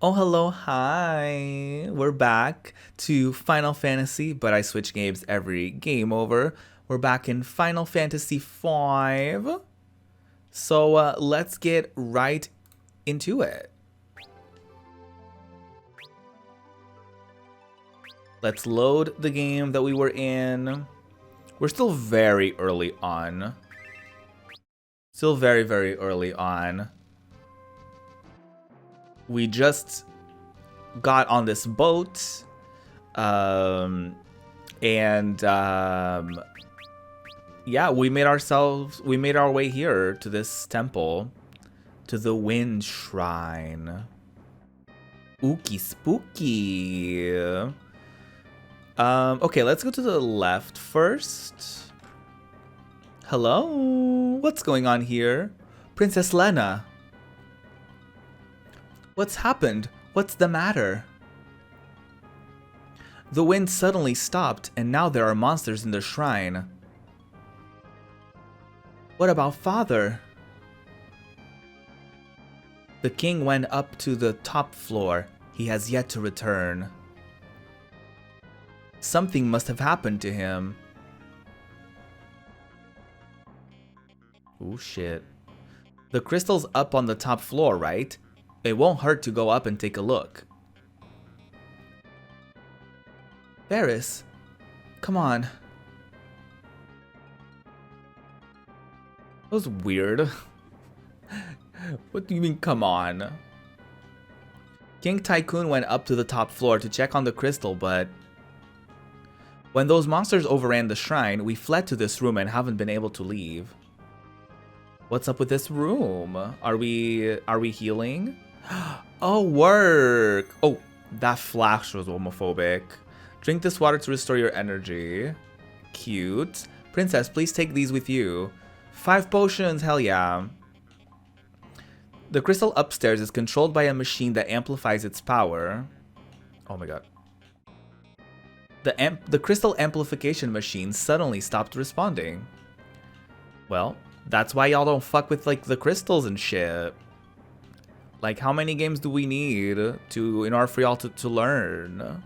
Oh, hello, hi. We're back to Final Fantasy, but I switch games every game over. We're back in Final Fantasy V. So let's get right into it. Let's load the game that we were in. We're still very early on. Still very, very early on. We just got on this boat. And yeah, we made our way here to this temple, to the Wind Shrine. Ookie spooky. Okay, let's go to the left first. Hello, what's going on here? Princess Lena. What's happened? What's the matter? The wind suddenly stopped, and now there are monsters in the shrine. What about Father? The king went up to the top floor. He has yet to return. Something must have happened to him. Oh shit. The crystal's up on the top floor, right? It won't hurt to go up and take a look. Varys, come on. That was weird. What do you mean, come on? King Tycoon went up to the top floor to check on the crystal, but when those monsters overran the shrine, we fled to this room and haven't been able to leave. What's up with this room? Are we healing? Oh, work! Oh, that flash was homophobic. Drink this water to restore your energy. Cute. Princess, please take these with you. 5 potions, hell yeah. The crystal upstairs is controlled by a machine that amplifies its power. Oh my god. The crystal amplification machine suddenly stopped responding. Well, that's why y'all don't fuck with like the crystals and shit. Like, how many games do we need in order for y'all to learn?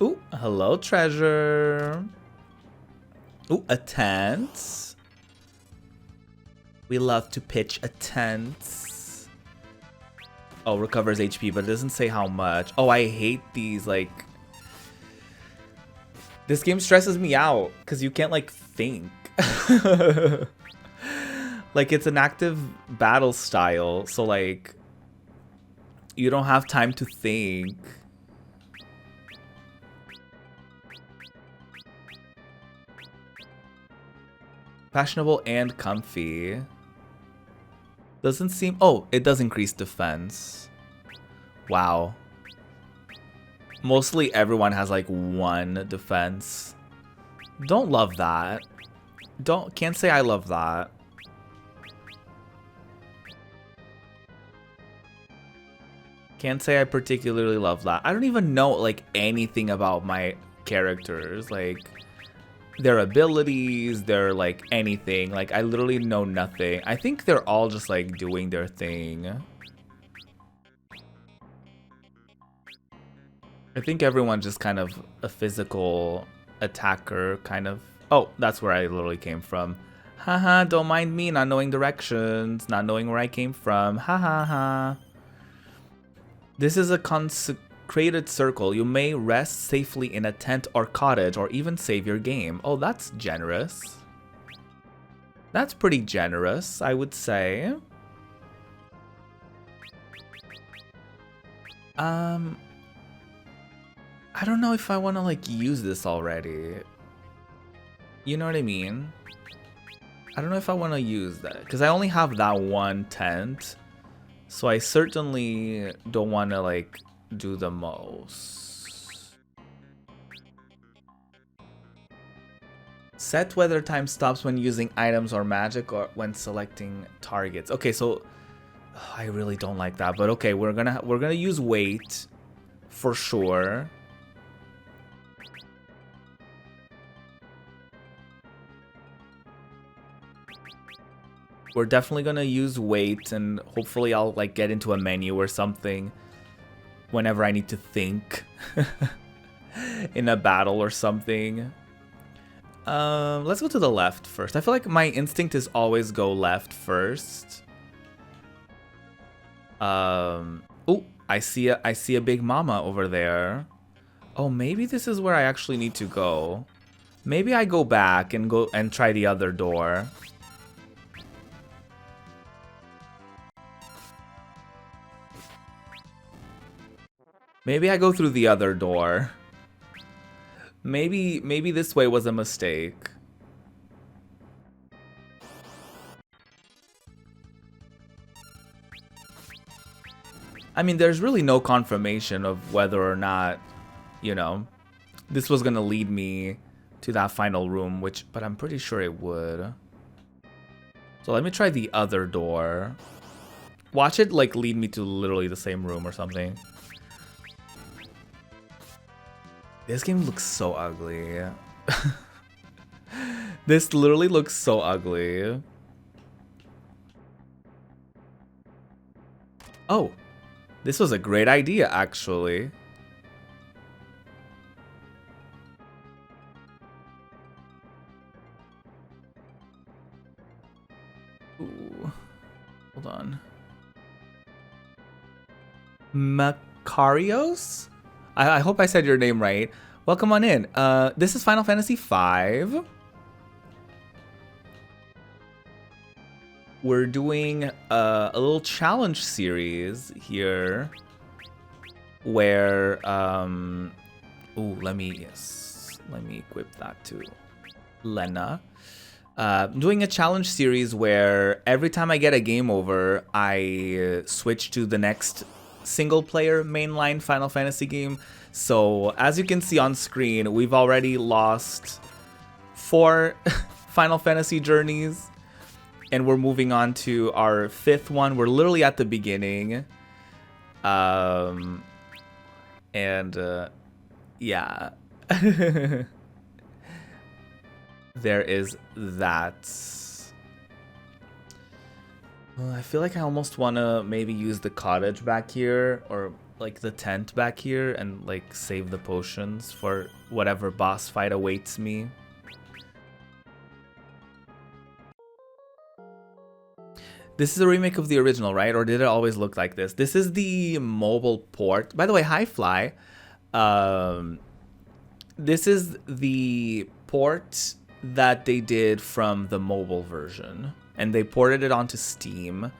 Ooh, hello, treasure. Ooh, a tent. We love to pitch a tent. Oh, recovers HP, but it doesn't say how much. Oh, I hate these, like... This game stresses me out, because you can't, like, think. Like, it's an active battle style, so, like... You don't have time to think. Fashionable and comfy. Doesn't seem... Oh, it does increase defense. Wow. Mostly everyone has like 1 defense. Don't love that. Can't say I love that. Can't say I particularly love that. I don't even know like anything about my characters. Like... their abilities, their like anything. Like I literally know nothing. I think they're all just like doing their thing. I think everyone's just kind of a physical attacker kind of. Oh, that's where I literally came from. Haha, don't mind me not knowing directions, not knowing where I came from. Ha ha ha. This is a consecrated circle. You may rest safely in a tent or cottage or even save your game. Oh, that's generous. That's pretty generous, I would say. I don't know if I want to like use this already. You know what I mean? I don't know if I want to use that because I only have that 1 tent. So I certainly don't want to like do the most. Set weather time stops when using items or magic or when selecting targets. Okay, so I really don't like that, but okay, we're gonna use weight for sure. we're definitely gonna use wait, and hopefully I'll like get into a menu or something whenever I need to think in a battle or something. Let's go to the left first. I feel like my instinct is always go left first. Oh, I see a big mama over there. Oh, maybe this is where I actually need to go. Maybe I go back and try the other door. Maybe I go through the other door. Maybe this way was a mistake. I mean, there's really no confirmation of whether or not, you know, this was gonna lead me to that final room, but I'm pretty sure it would. So let me try the other door. Watch it like lead me to literally the same room or something. This game looks so ugly. This literally looks so ugly. Oh, this was a great idea, actually. Ooh, hold on. Makarios? I hope I said your name right. Welcome on in. This is Final Fantasy V. We're doing a little challenge series here where ooh, let me equip that to Lena. Doing a challenge series where every time I get a game over, I switch to the next single player mainline Final Fantasy game. So as you can see on screen, we've already lost 4 Final Fantasy journeys. And we're moving on to our 5th one. We're literally at the beginning. Yeah. There is that. Well, I feel like I almost want to maybe use the cottage back here, or like the tent back here, and like save the potions for whatever boss fight awaits me. This is a remake of the original, right? Or did it always look like this? This is the mobile port. By the way, hi Fly. This is the port that they did from the mobile version, and they ported it onto Steam.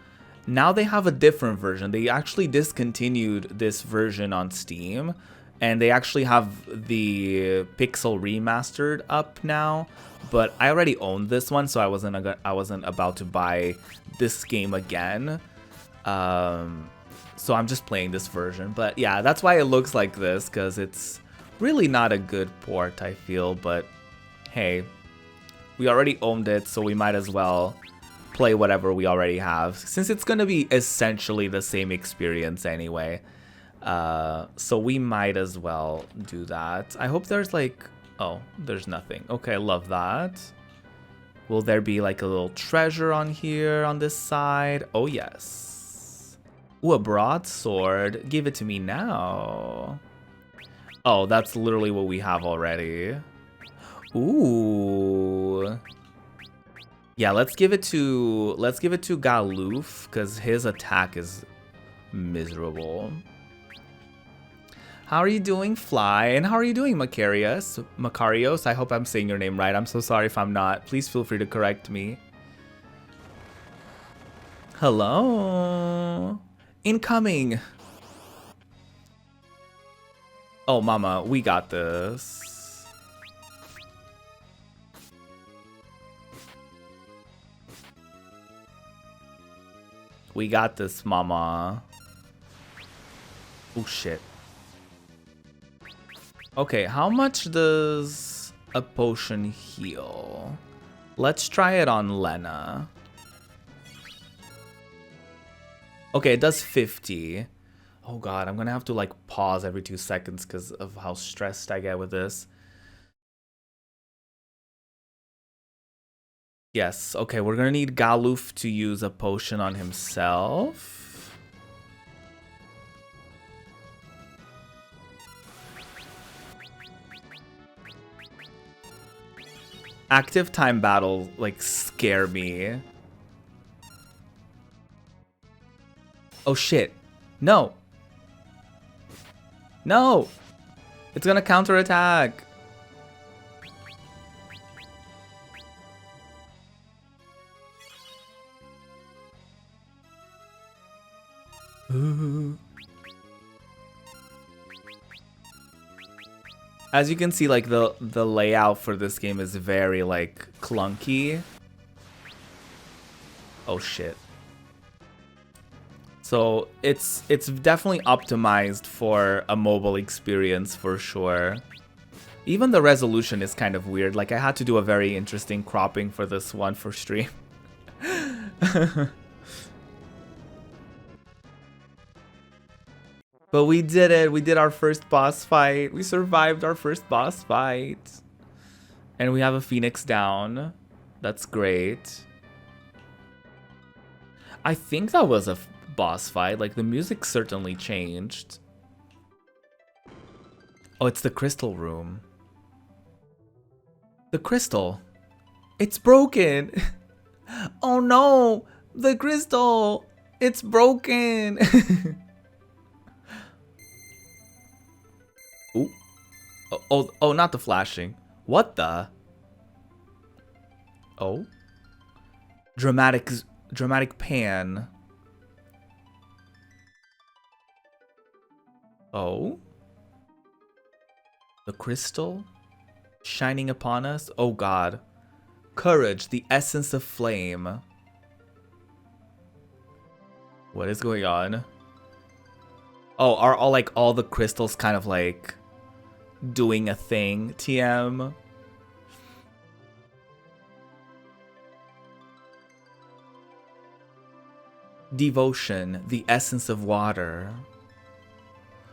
Now they have a different version. They actually discontinued this version on Steam, and they actually have the Pixel Remastered up now. But I already owned this one, so I wasn't about to buy this game again. So I'm just playing this version. But yeah, that's why it looks like this, because it's really not a good port, I feel. But hey, we already owned it, so we might as well play whatever we already have, since it's gonna be essentially the same experience anyway. So we might as well do that. I hope there's like... Oh, there's nothing. Okay, I love that. Will there be like a little treasure on here on this side? Oh, yes. Ooh, a broadsword. Give it to me now. Oh, that's literally what we have already. Ooh. Yeah, let's give it to Galoof, because his attack is miserable. How are you doing, Fly? And how are you doing, Makarios? I hope I'm saying your name right. I'm so sorry if I'm not. Please feel free to correct me. Hello. Incoming. Oh, mama, we got this. We got this, mama. Oh, shit. Okay, how much does a potion heal? Let's try it on Lena. Okay, it does 50. Oh god, I'm gonna have to like pause every 2 seconds because of how stressed I get with this. Yes, okay, we're gonna need Galuf to use a potion on himself. Active time battles, like, scare me. Oh shit. No. No! It's gonna counterattack. As you can see, like, the layout for this game is very, like, clunky. Oh shit. So it's definitely optimized for a mobile experience for sure. Even the resolution is kind of weird. Like, I had to do a very interesting cropping for this one for stream. But we did it. We did our first boss fight. We survived our first boss fight. And we have a Phoenix down. That's great. I think that was a boss fight. Like, the music certainly changed. Oh, it's the crystal room. The crystal. It's broken. Oh no, the crystal. It's broken. Ooh. Oh, not the flashing. What the? Oh. Dramatic pan. Oh. The crystal shining upon us. Oh god. Courage, the essence of flame. What is going on? Oh, are all the crystals kind of like doing a thing? TM. Devotion, the essence of water.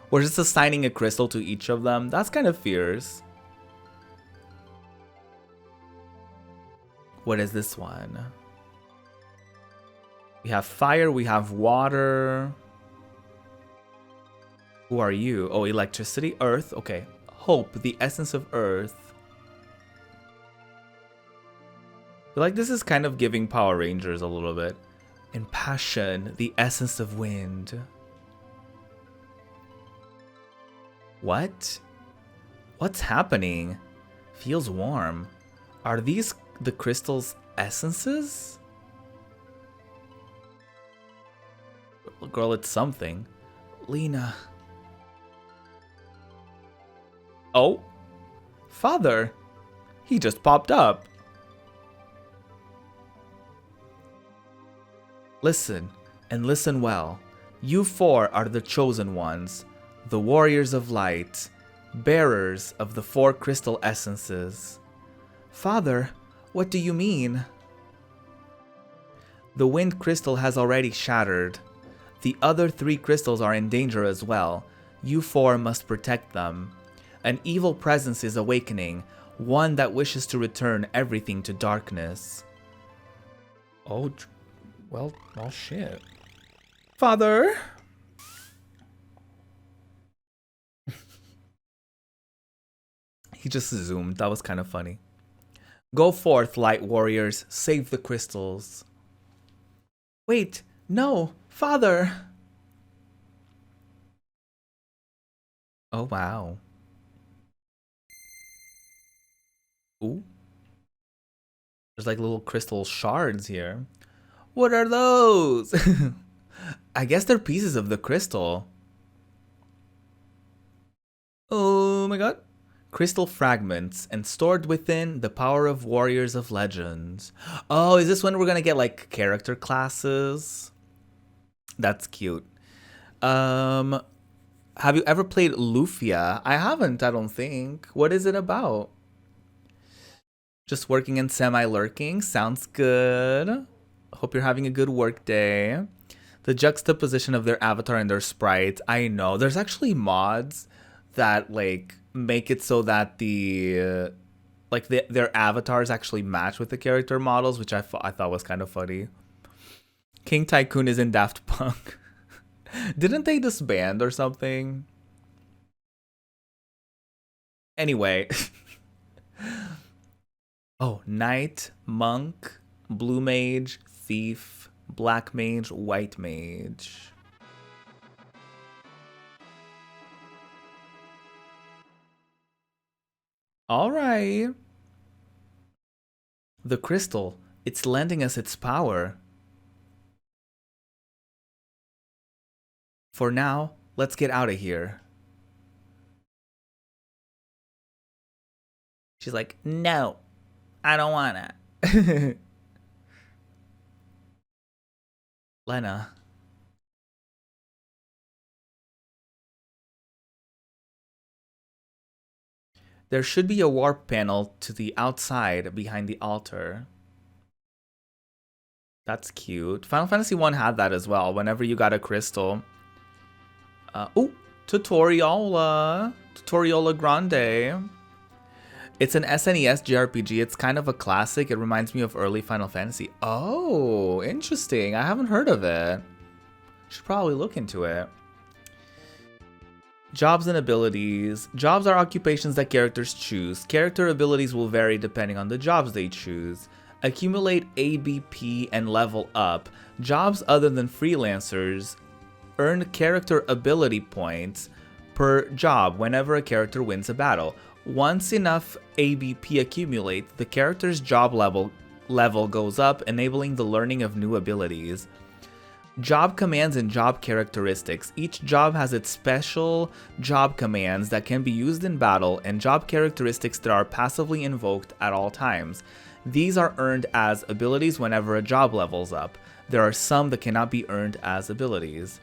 We're just assigning a crystal to each of them. That's kind of fierce. What is this one? We have fire, we have water. Who are you? Oh, electricity, earth. Okay. Hope, the essence of earth. I feel like this is kind of giving Power Rangers a little bit. And passion, the essence of wind. What? What's happening? Feels warm. Are these the crystal's essences? Girl, it's something. Lena. Oh? Father. He just popped up. Listen, and listen well. You four are the chosen ones, the warriors of light, bearers of the four crystal essences. Father, what do you mean? The wind crystal has already shattered. The other three crystals are in danger as well. You four must protect them. An evil presence is awakening, one that wishes to return everything to darkness. Oh, well, shit. Father! He just zoomed. That was kind of funny. Go forth, light warriors. Save the crystals. Wait, no, Father! Oh, wow. Ooh. There's like little crystal shards here. What are those? I guess they're pieces of the crystal. Oh my god. Crystal fragments, and stored within the power of warriors of legends. Oh, is this when we're gonna get like character classes? That's cute. Have you ever played Lufia? I haven't, I don't think. What is it about? Just working and semi-lurking. Sounds good. Hope you're having a good work day. The juxtaposition of their avatar and their sprite. I know. There's actually mods that like make it so that the like their avatars actually match with the character models, which I thought was kind of funny. King Tycoon is in Daft Punk. Didn't they disband or something? Anyway. Oh, Knight, Monk, Blue Mage, Thief, Black Mage, White Mage. Alright. The crystal. It's lending us its power. For now, let's get out of here. She's like, no, I don't wanna. Lena. There should be a warp panel to the outside behind the altar. That's cute. Final Fantasy 1 had that as well. Whenever you got a crystal. Oh, Tutoriola. Tutoriola Grande. It's an SNES JRPG. It's kind of a classic. It reminds me of early Final Fantasy. Oh, interesting. I haven't heard of it. Should probably look into it. Jobs and abilities. Jobs are occupations that characters choose. Character abilities will vary depending on the jobs they choose. Accumulate ABP and level up. Jobs other than freelancers earn character ability points per job whenever a character wins a battle. Once enough ABP accumulate, the character's job level goes up, enabling the learning of new abilities. Job commands and job characteristics. Each job has its special job commands that can be used in battle and job characteristics that are passively invoked at all times. These are earned as abilities whenever a job levels up. There are some that cannot be earned as abilities.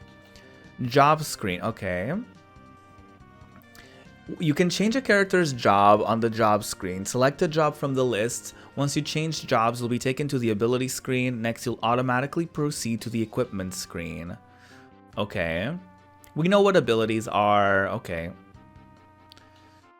Job screen, okay. You can change a character's job on the job screen. Select a job from the list. Once you change jobs, you'll be taken to the ability screen. Next, you'll automatically proceed to the equipment screen. Okay. We know what abilities are. Okay.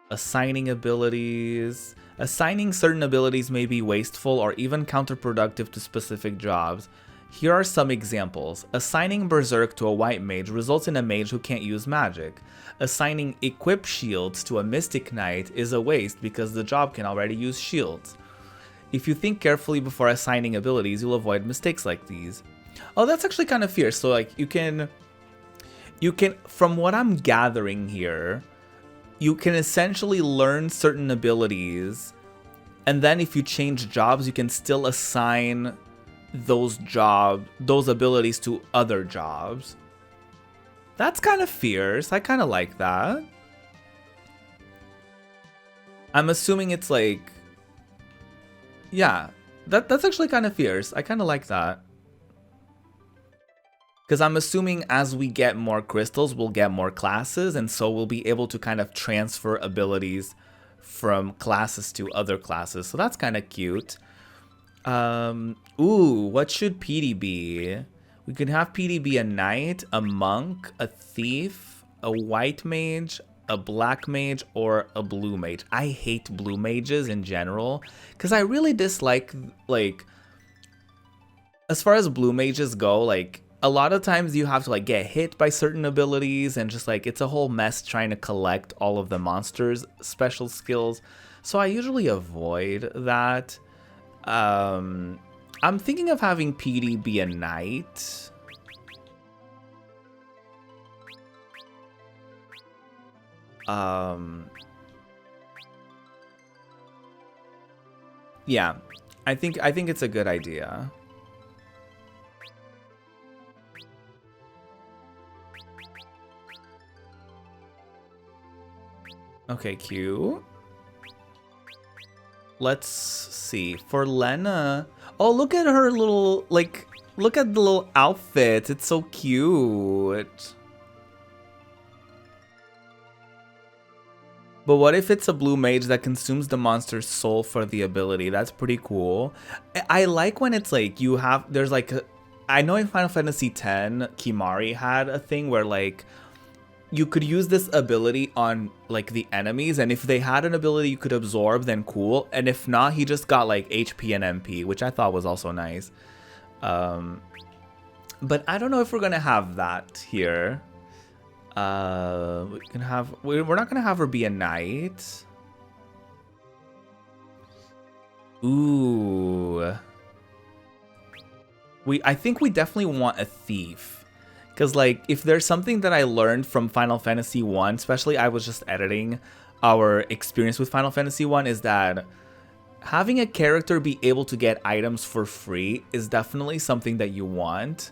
Assigning abilities. Assigning certain abilities may be wasteful or even counterproductive to specific jobs. Here are some examples. Assigning Berserk to a White Mage results in a mage who can't use magic. Assigning Equip Shields to a Mystic Knight is a waste because the job can already use shields. If you think carefully before assigning abilities, you'll avoid mistakes like these. Oh, that's actually kind of fierce. So like you can, from what I'm gathering here, you can essentially learn certain abilities, and then if you change jobs, you can still assign those abilities to other jobs. That's kind of fierce. I kind of like that. I'm assuming it's like, yeah, that's actually kind of fierce. I kind of like that. Because I'm assuming as we get more crystals, we'll get more classes, and so we'll be able to kind of transfer abilities from classes to other classes. So that's kind of cute. Ooh, what should PD be? We can have PD be a knight, a monk, a thief, a white mage, a black mage, or a blue mage. I hate blue mages in general because I really dislike, like, as far as blue mages go, like, a lot of times you have to like get hit by certain abilities and just like it's a whole mess trying to collect all of the monsters' special skills. So I usually avoid that. I'm thinking of having PD be a knight. Yeah, I think it's a good idea. Okay, cute. Let's see. For Lena... Oh, look at her little, like, look at the little outfit. It's so cute. But what if it's a blue mage that consumes the monster's soul for the ability? That's pretty cool. I like when it's like you have... There's like... I know in Final Fantasy X, Kimari had a thing where like... you could use this ability on like the enemies, and if they had an ability you could absorb, then cool. And if not, he just got like HP and MP, which I thought was also nice. But I don't know if we're gonna have that here. We're not gonna have her be a knight. Ooh. I think we definitely want a thief. Because, like, if there's something that I learned from Final Fantasy 1, especially I was just editing our experience with Final Fantasy 1, is that having a character be able to get items for free is definitely something that you want.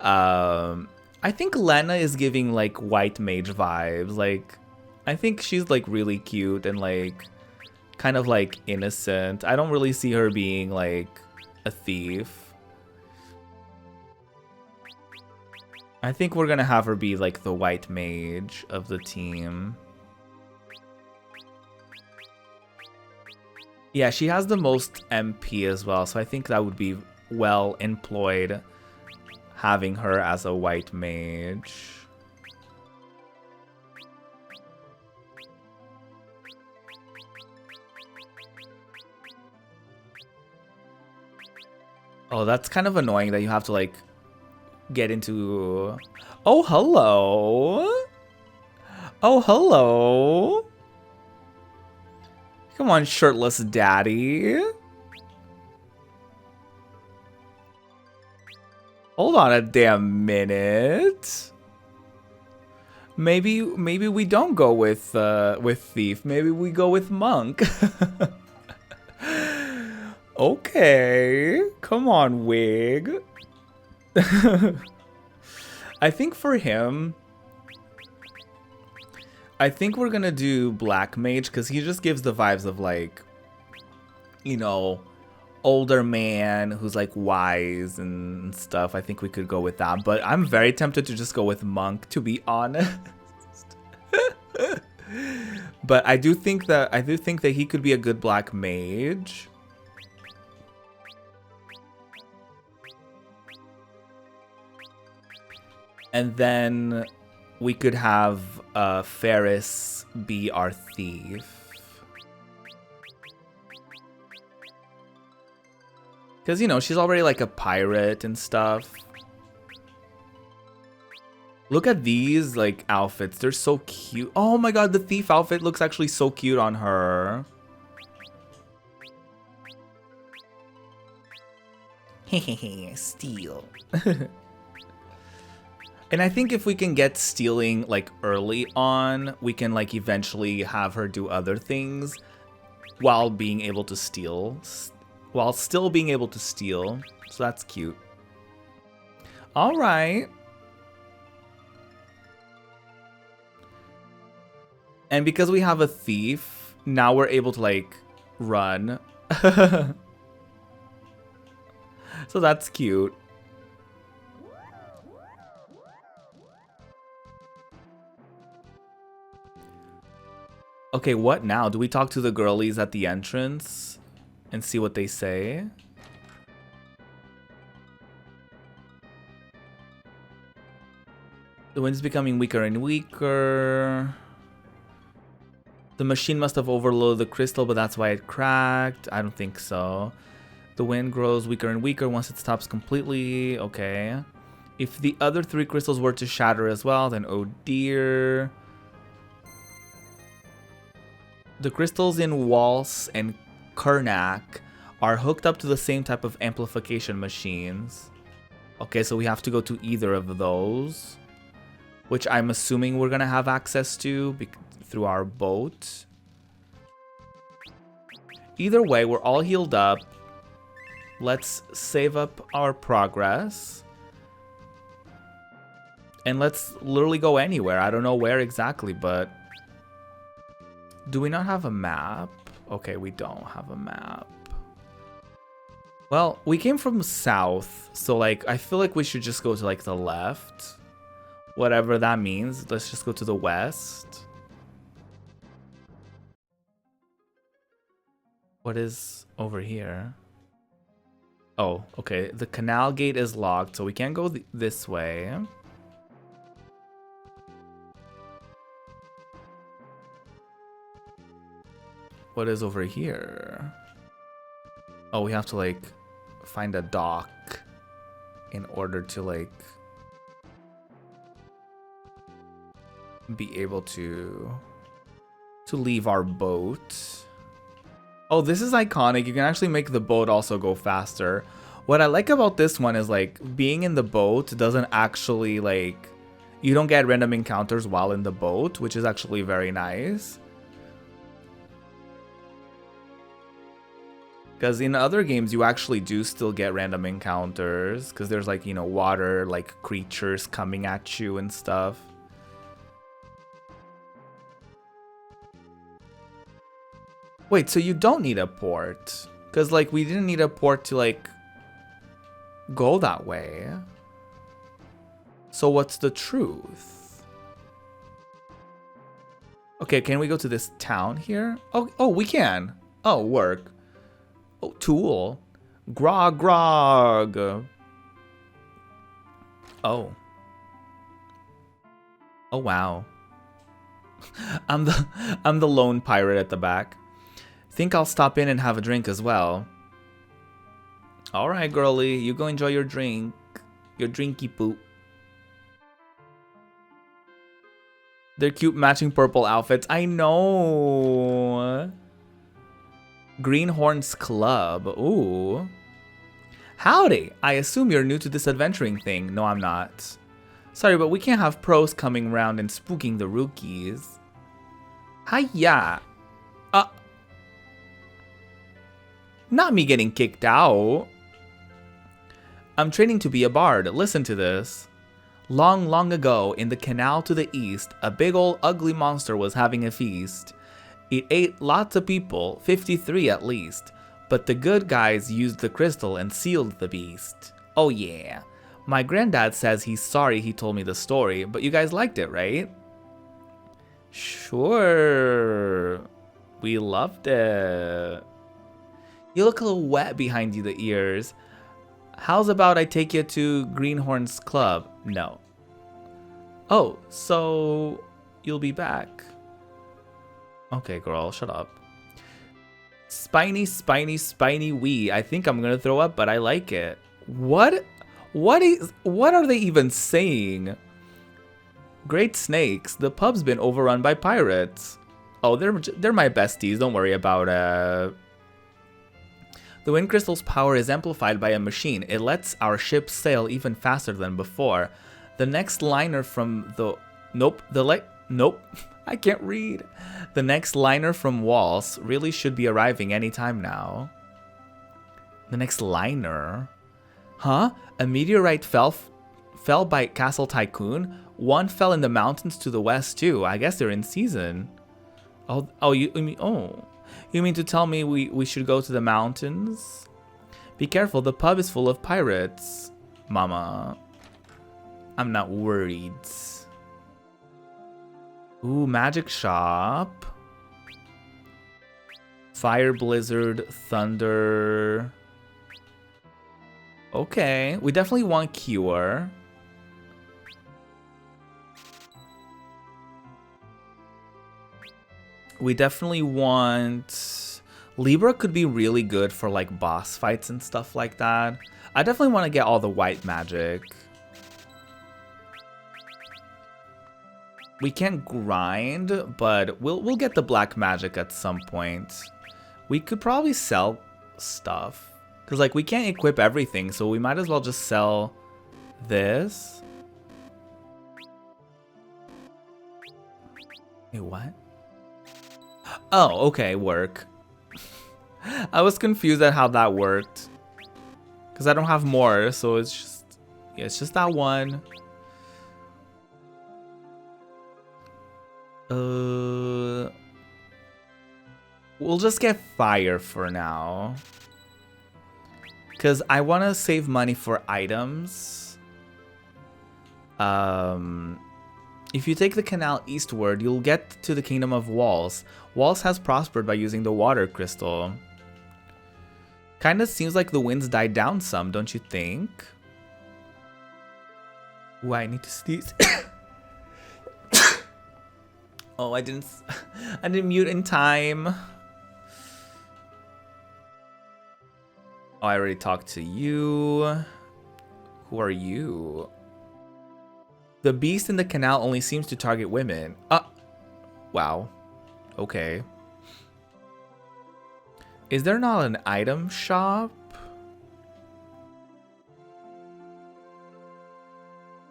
I think Lena is giving, like, white mage vibes. Like, I think she's, like, really cute and, like, kind of, like, innocent. I don't really see her being, like, a thief. I think we're gonna have her be like the white mage of the team. Yeah, she has the most MP as well, so I think that would be well employed having her as a white mage. Oh, that's kind of annoying that you have to like get into... Oh, hello. Oh, hello. Come on, shirtless daddy. Hold on a damn minute. Maybe we don't go with thief. Maybe we go with monk. Okay. Come on, wig. I think for him, I think we're gonna do black mage because he just gives the vibes of like, you know, older man who's like wise and stuff. I think we could go with that, but I'm very tempted to just go with monk, to be honest. But I do think that he could be a good black mage. And then we could have Ferris be our thief. Because, you know, she's already like a pirate and stuff. Look at these like outfits. They're so cute. Oh my god, the thief outfit looks actually so cute on her. Hehehe, steal. And I think if we can get stealing like early on, we can like eventually have her do other things while being able to steal, while still being able to steal. So that's cute. All right. And because we have a thief, now we're able to like run. So that's cute. Okay, what now? Do we talk to the girlies at the entrance and see what they say? The wind's becoming weaker and weaker. The machine must have overloaded the crystal, but that's why it cracked. I don't think so. The wind grows weaker and weaker once it stops completely. Okay. If the other 3 crystals were to shatter as well, then oh dear. The crystals in Waltz and Karnak are hooked up to the same type of amplification machines. Okay, so we have to go to either of those, which I'm assuming we're gonna have access to through our boat. Either way, we're all healed up. Let's save up our progress. And let's literally go anywhere. I don't know where exactly, but... Do we not have a map? Okay, we don't have a map. Well, we came from south, so like, I feel like we should just go to like the left. Whatever that means. Let's just go to the west. What is over here? Oh, okay. The canal gate is locked, so we can't go this way. What is over here? Oh, we have to like find a dock in order to like be able to leave our boat. Oh, this is iconic. You can actually make the boat also go faster. What I like about this one is like being in the boat doesn't actually like, you don't get random encounters while in the boat, which is actually very nice. Because in other games, you actually do still get random encounters because there's like, you know, water, like creatures coming at you and stuff. Wait, so you don't need a port? Because, like, we didn't need a port to, like, go that way. So what's the truth? Okay, can we go to this town here? Oh, we can. Oh, work. Oh, tool. Grog. Oh. Oh, wow. I'm the lone pirate at the back. Think I'll stop in and have a drink as well. Alright, girly, you go enjoy your drink. Your drinky poop. They're cute matching purple outfits. I know. Greenhorn's Club. Ooh. Howdy. I assume you're new to this adventuring thing. No, I'm not. Sorry, but we can't have pros coming around and spooking the rookies. Hiya. Not me getting kicked out. I'm training to be a bard. Listen to this. Long, long ago, in the canal to the east, a big old ugly monster was having a feast. It ate lots of people, 53 at least. But the good guys used the crystal and sealed the beast. Oh yeah. My granddad says he's sorry he told me the story, but you guys liked it, right? Sure. We loved it. You look a little wet behind you, the ears. How's about I take you to Greenhorn's Club? No. Oh, so you'll be back. Okay, girl, shut up. Spiny wee. I think I'm gonna throw up, but I like it. What are they even saying? Great snakes. The pub's been overrun by pirates. Oh, they're my besties. Don't worry about it. The wind crystal's power is amplified by a machine. It lets our ship sail even faster than before. The next liner from the... Nope. I can't read. The next liner from Walls really should be arriving anytime now. The next liner? Huh? A meteorite fell by Castle Tycoon? One fell in the mountains to the west too. I guess they're in season. You mean to tell me we should go to the mountains? Be careful, the pub is full of pirates. Mama. I'm not worried. Ooh, magic shop. Fire, blizzard, thunder. Okay, we definitely want cure. We definitely want... Libra could be really good for like boss fights and stuff like that. I definitely want to get all the white magic. We can't grind, but we'll get the black magic at some point. We could probably sell stuff. Because like we can't equip everything, so we might as well just sell this. Wait, what? Oh, okay, work. I was confused at how that worked. Because I don't have more, so it's just... Yeah, it's just that one. We'll just get fire for now. Because I want to save money for items. If you take the canal eastward, you'll get to the Kingdom of Walls. Walls has prospered by using the water crystal. Kinda seems like the winds died down some, don't you think? Ooh, I need to sneeze. Oh, I didn't mute in time. Oh, I already talked to you. Who are you? The beast in the canal only seems to target women. Wow. Okay. Is there not an item shop?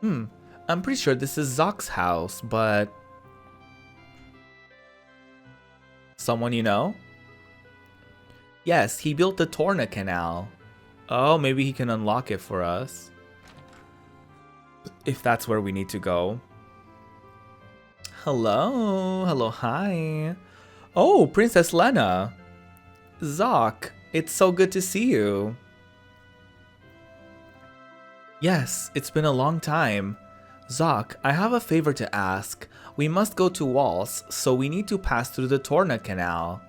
I'm pretty sure this is Zock's house, but... Someone you know? Yes, he built the Torna Canal. Oh, maybe he can unlock it for us. If that's where we need to go. Hello. Hello, hi. Oh, Princess Lena. Zock, it's so good to see you. Yes, it's been a long time. Zock, I have a favor to ask. We must go to Walls, so we need to pass through the Torna Canal.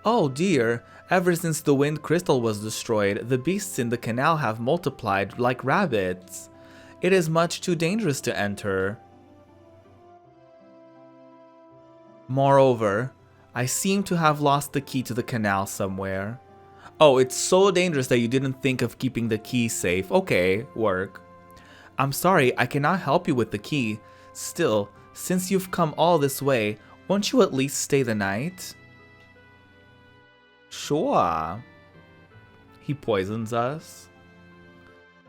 Oh dear, ever since the Wind Crystal was destroyed, the beasts in the canal have multiplied like rabbits. It is much too dangerous to enter. Moreover, I seem to have lost the key to the canal somewhere. Oh, it's so dangerous that you didn't think of keeping the key safe. Okay, work. I'm sorry, I cannot help you with the key. Still, since you've come all this way, won't you at least stay the night? Sure. He poisons us.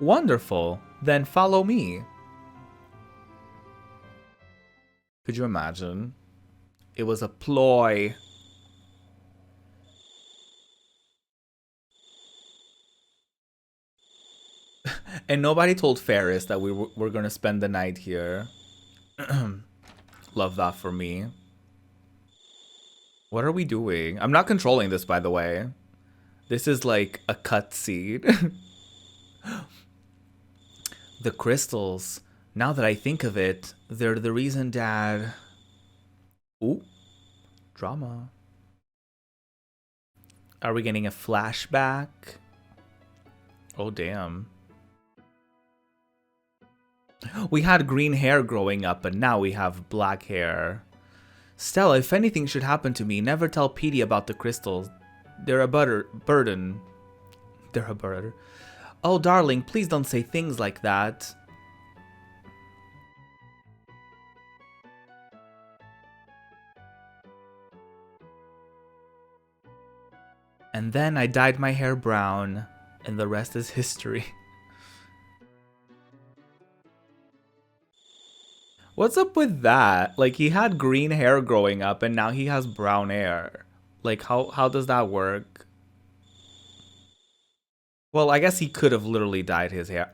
Wonderful. Then follow me. Could you imagine? It was a ploy. And nobody told Ferris that we were going to spend the night here. Love that for me. What are we doing? I'm not controlling this, by the way. This is like a cutscene. The crystals. Now that I think of it, they're the reason Dad... Ooh. Drama. Are we getting a flashback? Oh, damn. We had green hair growing up, and now we have black hair. Stella, if anything should happen to me, never tell Petey about the crystals. They're a burden. They're a burden. Oh, darling, please don't say things like that. And then I dyed my hair brown, and the rest is history. What's up with that? Like, he had green hair growing up, and now he has brown hair. Like, how does that work? Well, I guess he could have literally dyed his hair.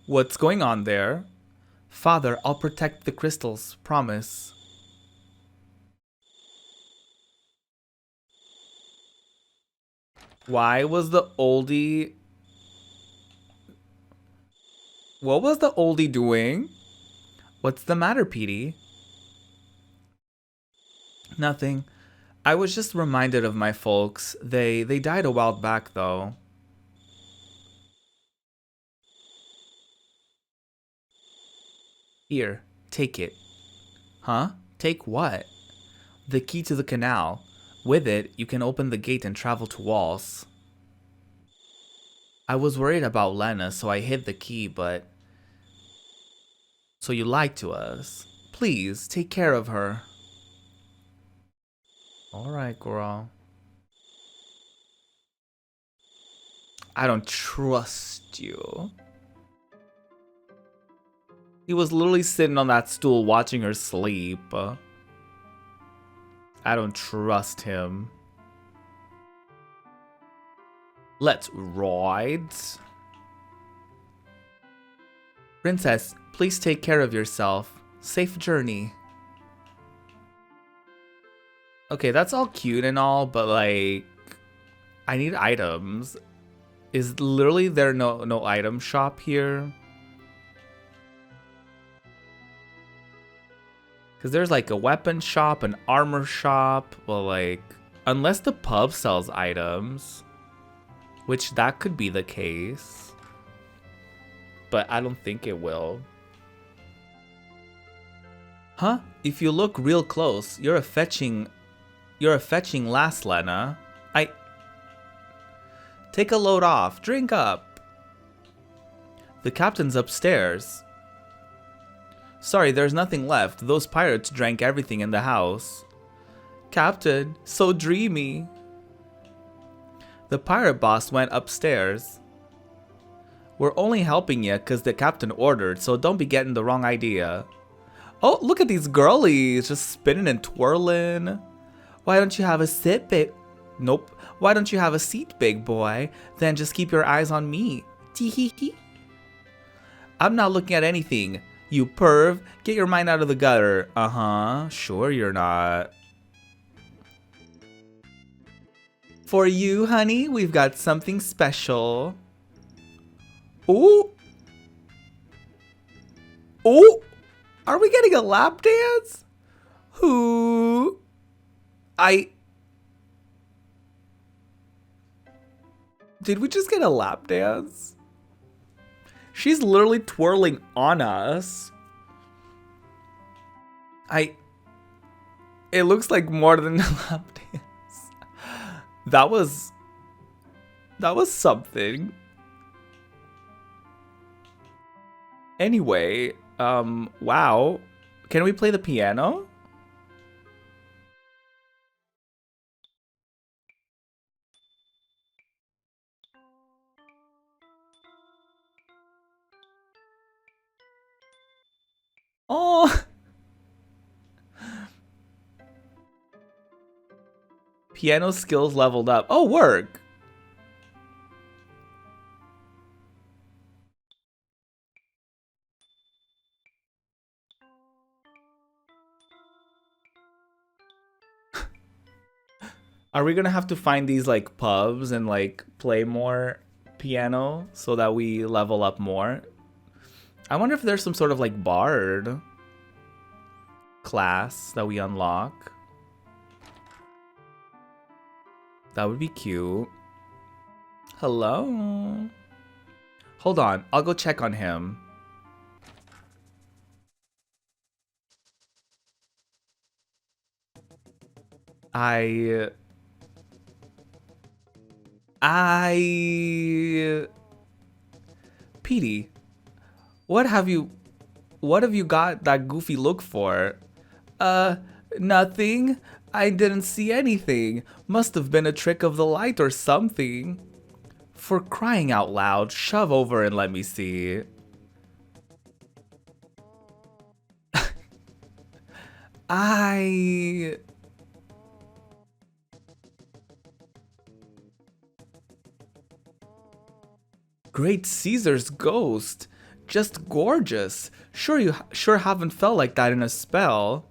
What's going on there? Father, I'll protect the crystals, promise. Why was the oldie... What was the oldie doing? What's the matter, Petey? Nothing. I was just reminded of my folks. They died a while back, though. Here, take it. Huh? Take what? The key to the canal. With it, you can open the gate and travel to Walls. I was worried about Lena, so I hid the key, but... So you lied to us. Please, take care of her. Alright, girl. I don't trust you. He was literally sitting on that stool watching her sleep. I don't trust him. Let's ride. Princess, please take care of yourself. Safe journey. Okay, that's all cute and all, but like... I need items. Is literally there no item shop here? Because there's like a weapon shop, an armor shop. Well, like... Unless the pub sells items. Which that could be the case. But I don't think it will. Huh? If you look real close, you're a fetching lass, Lena. Take a load off. Drink up. The captain's upstairs. Sorry, there's nothing left. Those pirates drank everything in the house. Captain, so dreamy. The pirate boss went upstairs. We're only helping you because the captain ordered, so don't be getting the wrong idea. Oh, look at these girlies just spinning and twirling. Why don't you have a sit, big? Nope. Why don't you have a seat, big boy? Then just keep your eyes on me. Tee-hee-hee. I'm not looking at anything. You perv. Get your mind out of the gutter. Uh-huh. Sure you're not. For you, honey, we've got something special. Ooh. Ooh. Are we getting a lap dance? Who? Did we just get a lap dance? She's literally twirling on us. It looks like more than a lap dance. That was something. Anyway, wow. Can we play the piano? Oh. Piano skills leveled up. Oh, work. Are we gonna have to find these like pubs and like play more piano so that we level up more? I wonder if there's some sort of like bard class that we unlock. That would be cute. Hello. Hold on, I'll go check on him. Petey, what have you got that goofy look for? Nothing. I didn't see anything. Must have been a trick of the light or something. For crying out loud, shove over and let me see. Great Caesar's ghost. Just gorgeous. Sure haven't felt like that in a spell.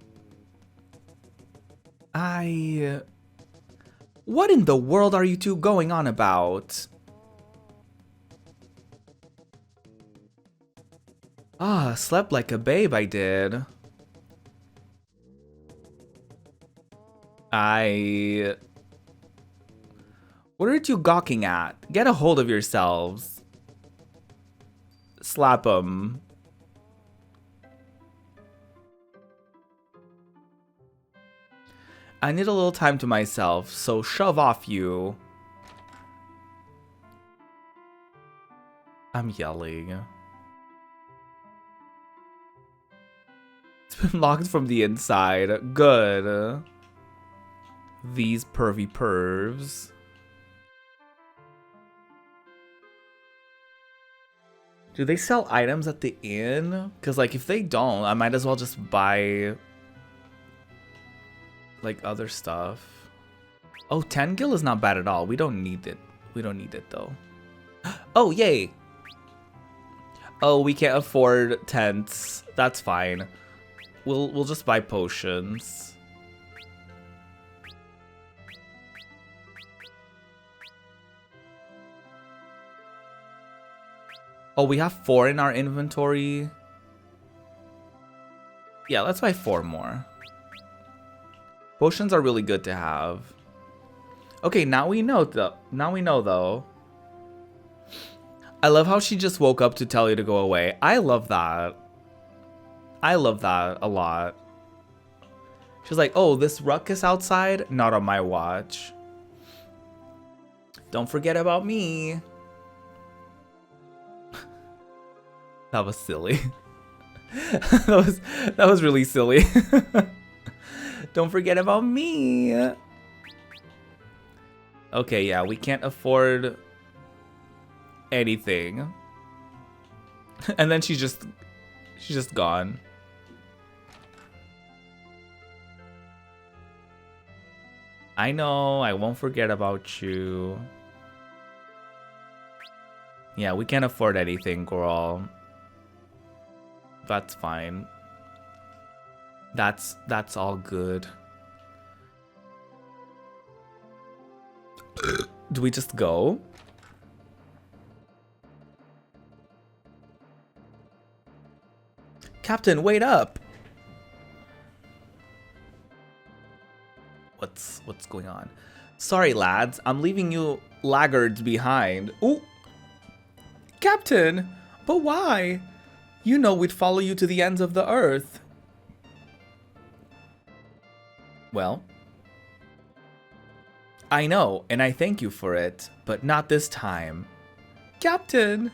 What in the world are you two going on about? Ah, slept like a babe, I did. What are you two gawking at? Get a hold of yourselves. Slap 'em. I need a little time to myself, so shove off you. I'm yelling. It's been locked from the inside. Good. These pervy pervs. Do they sell items at the inn? Because, like, if they don't, I might as well just buy, like, other stuff. Oh, 10 gil is not bad at all. We don't need it. We don't need it, though. Oh, yay! Oh, we can't afford tents. That's fine. We'll just buy potions. Oh, we have 4 in our inventory. Yeah, let's buy 4 more. Potions are really good to have. Okay, now we know though. I love how she just woke up to tell you to go away. I love that. I love that a lot. She's like, oh, this ruckus outside? Not on my watch. Don't forget about me. That was silly. that was really silly. Don't forget about me. Okay, yeah, we can't afford anything. And then she's just gone. I know, I won't forget about you. Yeah, we can't afford anything, girl. That's fine. That's all good. Do we just go? Captain, wait up! What's going on? Sorry, lads. I'm leaving you laggards behind. Ooh! Captain! But why? You know we'd follow you to the ends of the earth. Well, I know, and I thank you for it, but not this time. Captain!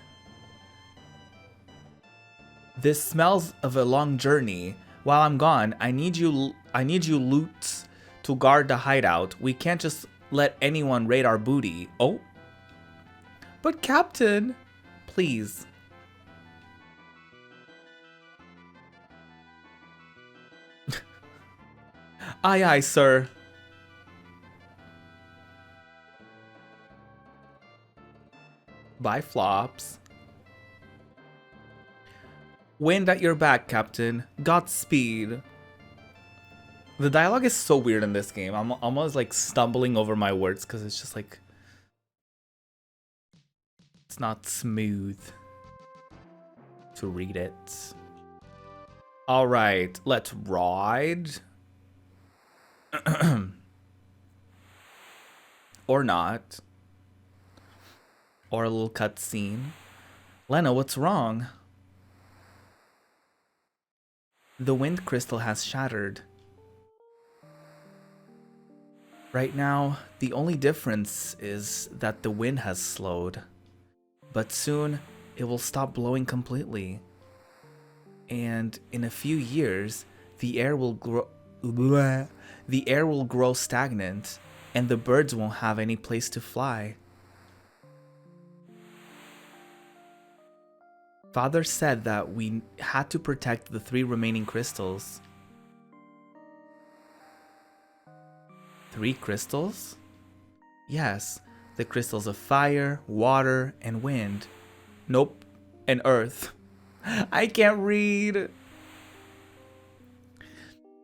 This smells of a long journey. While I'm gone, I need you loots to guard the hideout. We can't just let anyone raid our booty. Oh? But Captain, please. Aye, aye, sir. Bye, flops. Wind at your back, Captain. Godspeed. The dialogue is so weird in this game. I'm almost like stumbling over my words because it's just like... It's not smooth to read it. Alright, let's ride. Or not. Or a little cutscene. Lena, what's wrong? The wind crystal has shattered. Right now, the only difference is that the wind has slowed. But soon, it will stop blowing completely. And in a few years, the air will grow stagnant, and the birds won't have any place to fly. Father said that we had to protect the 3 remaining crystals. 3 crystals? Yes, the crystals of fire, water, and wind. Nope, and earth. I can't read.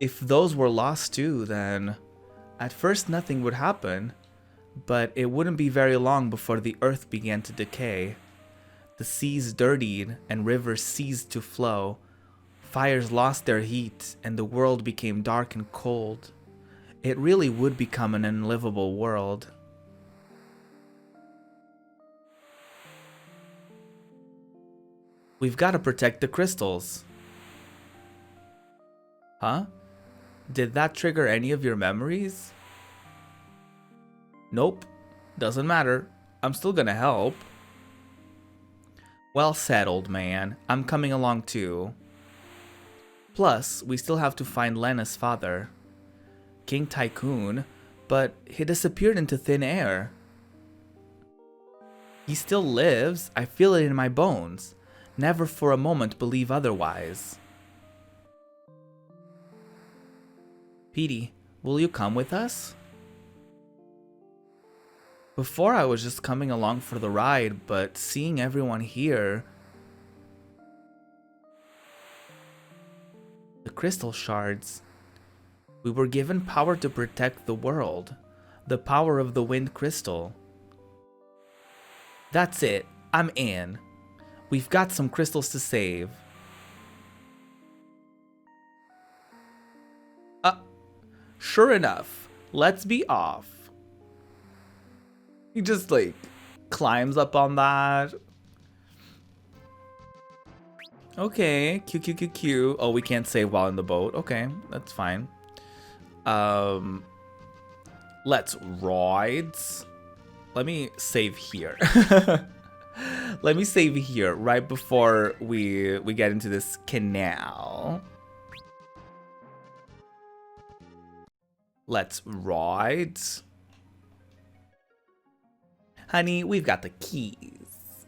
If those were lost too, then at first nothing would happen, but it wouldn't be very long before the earth began to decay. The seas dirtied and rivers ceased to flow. Fires lost their heat and the world became dark and cold. It really would become an unlivable world. We've got to protect the crystals. Huh? Did that trigger any of your memories? Nope. Doesn't matter. I'm still gonna help. Well said, old man. I'm coming along too. Plus, we still have to find Lena's father, King Tycoon, but he disappeared into thin air. He still lives. I feel it in my bones. Never for a moment believe otherwise. Petey, will you come with us? Before I was just coming along for the ride, but seeing everyone here... The crystal shards. We were given power to protect the world. The power of the wind crystal. That's it. I'm in. We've got some crystals to save. Sure enough. Let's be off. He just like climbs up on that. Okay, Q. Oh, we can't save while in the boat. Okay, that's fine. Let's ride. Let me save here. Let me save here right before we get into this canal. Let's ride. Honey, we've got the keys.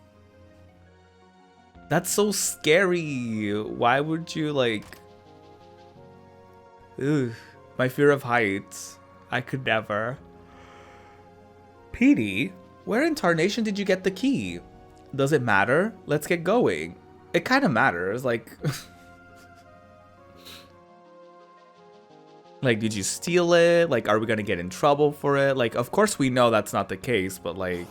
That's so scary. Why would you like... Ugh, my fear of heights. I could never. Petey, where in tarnation did you get the key? Does it matter? Let's get going. It kind of matters, like... Like, did you steal it? Like, are we gonna get in trouble for it? Like, of course we know that's not the case, but like...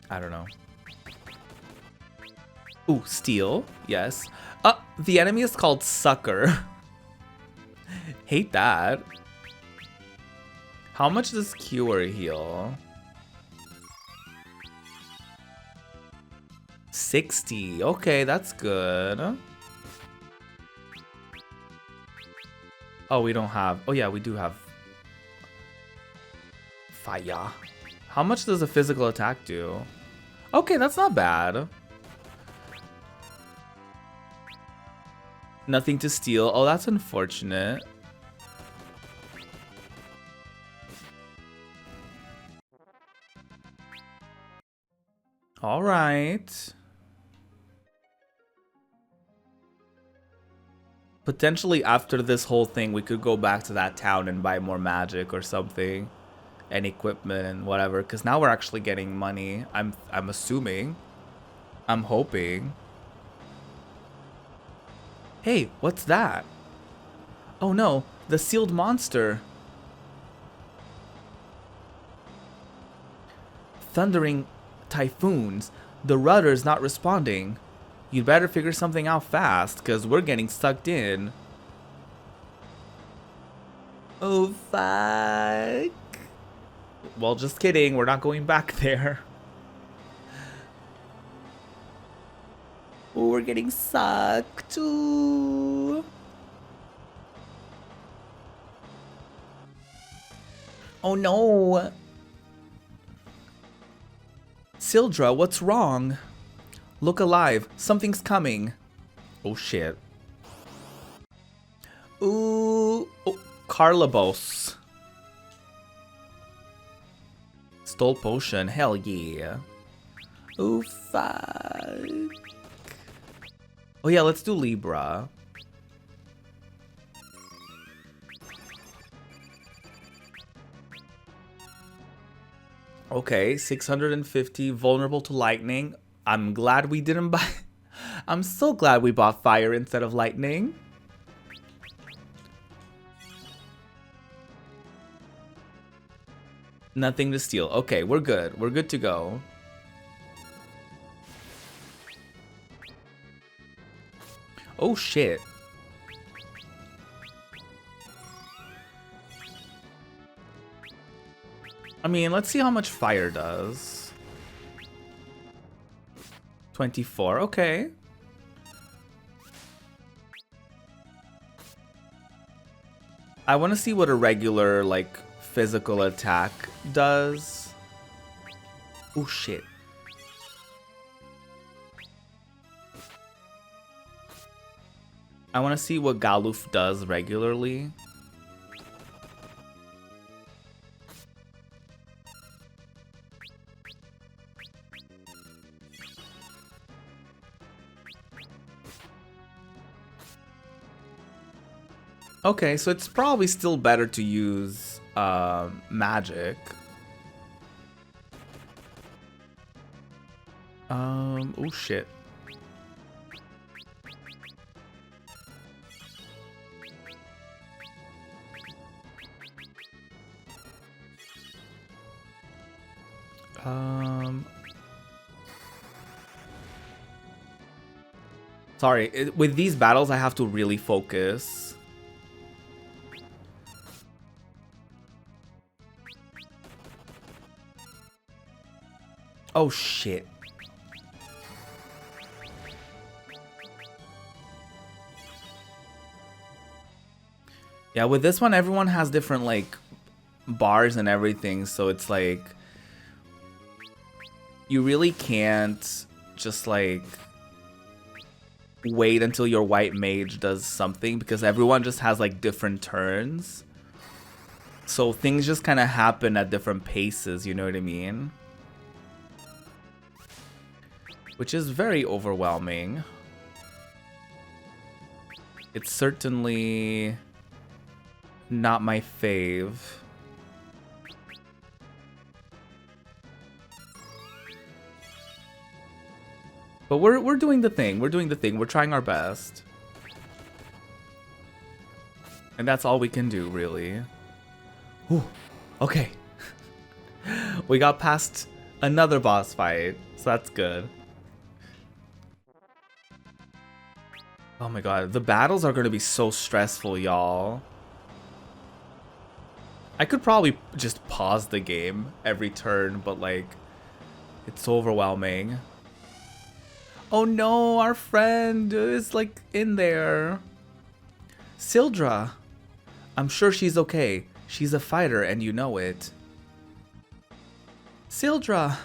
I don't know. Ooh, steal. Yes. The enemy is called Sucker. Hate that. How much does Cure heal? 60. Okay, that's good. Oh, we don't have... Oh, yeah, we do have... Fire. How much does a physical attack do? Okay, that's not bad. Nothing to steal. Oh, that's unfortunate. All right. Potentially after this whole thing, we could go back to that town and buy more magic or something. And equipment and whatever. Because now we're actually getting money. I'm assuming. I'm hoping. Hey, what's that? Oh no, the sealed monster. Thundering typhoons. The rudder's not responding. You'd better figure something out fast, because we're getting sucked in. Oh, fuck. Well, just kidding. We're not going back there. Oh, we're getting sucked. Ooh. Oh, no. Sildra, what's wrong? Look alive. Something's coming. Oh, shit. Ooh. Oh, Carlabos. Stole potion. Hell yeah. Ooh, fuck. Oh, yeah, let's do Libra. Okay, 650. Vulnerable to lightning. I'm glad we didn't buy... I'm so glad we bought fire instead of lightning. Nothing to steal. Okay, we're good. We're good to go. Oh, shit. I mean, let's see how much fire does. 24, okay. I want to see what a regular, like, physical attack does. Oh, shit. I want to see what Galuf does regularly. Okay, so it's probably still better to use magic. Oh shit. Sorry, with these battles I have to really focus. Oh shit. Yeah, with this one everyone has different like bars and everything, so it's like you really can't just like wait until your white mage does something, because everyone just has like different turns. So things just kind of happen at different paces, you know what I mean? Which is very overwhelming. It's certainly not my fave. But we're doing the thing. We're doing the thing. We're trying our best. And that's all we can do, really. Ooh, okay. We got past another boss fight, so that's good. Oh my god, the battles are going to be so stressful, y'all. I could probably just pause the game every turn, but like, it's so overwhelming. Oh no, our friend is like in there. Sildra. I'm sure she's okay. She's a fighter and you know it. Sildra.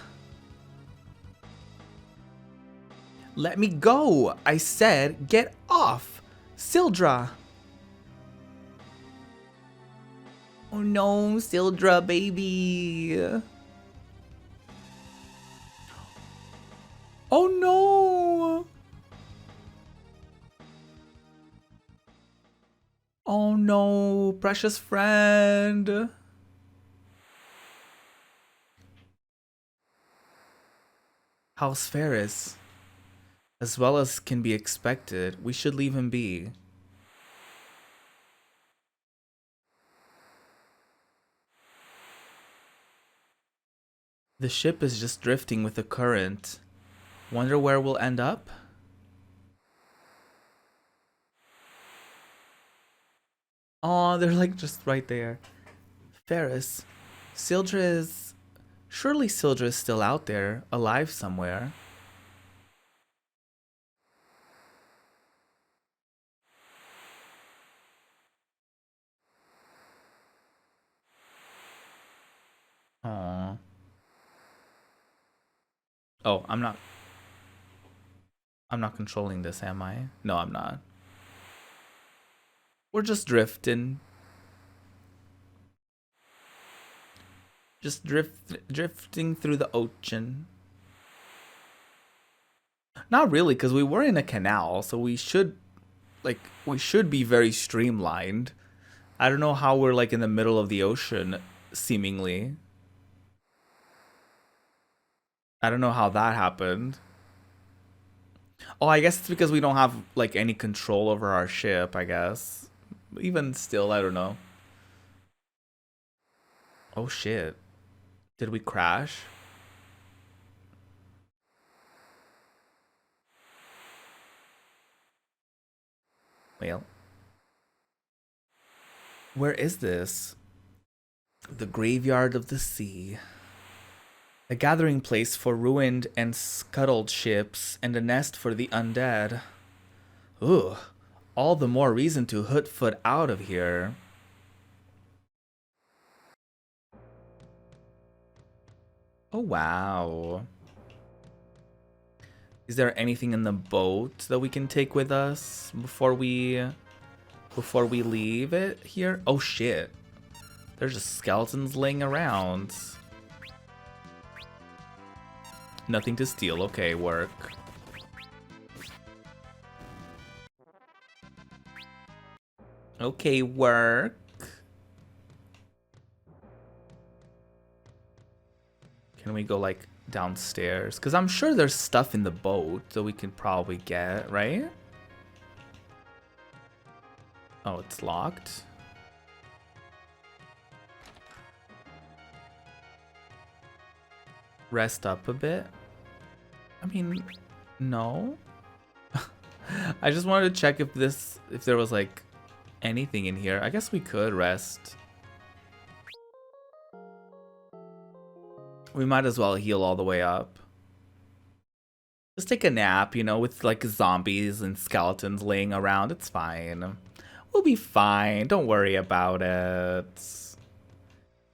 Let me go. I said get off. Sildra. Oh no, Sildra baby. Oh no. Oh no, precious friend. How's Ferris? As well as can be expected, we should leave him be. The ship is just drifting with the current. Wonder where we'll end up? Oh, they're like just right there. Ferris, Sildra is... Surely Sildra is still out there, alive somewhere. Aww. Oh, I'm not controlling this, am I? No, I'm not. We're just drifting. Just drifting through the ocean. Not really, because we were in a canal, so we should be very streamlined. I don't know how we're like in the middle of the ocean, seemingly. I don't know how that happened. Oh, I guess it's because we don't have like any control over our ship, I guess. Even still, I don't know. Oh shit. Did we crash? Well. Where is this? The graveyard of the sea. A gathering place for ruined and scuttled ships, and a nest for the undead. Ugh. All the more reason to hoot-foot out of here. Oh wow. Is there anything in the boat that we can take with us before we leave it here? Oh shit. There's just skeletons laying around. Nothing to steal. Okay, work. Okay, work. Can we go like downstairs? Because I'm sure there's stuff in the boat that we can probably get, right? Oh, it's locked. Rest up a bit. I mean, no. I just wanted to check if there was like anything in here. I guess we could rest. We might as well heal all the way up. Just take a nap, you know, with like zombies and skeletons laying around. It's fine. We'll be fine. Don't worry about it.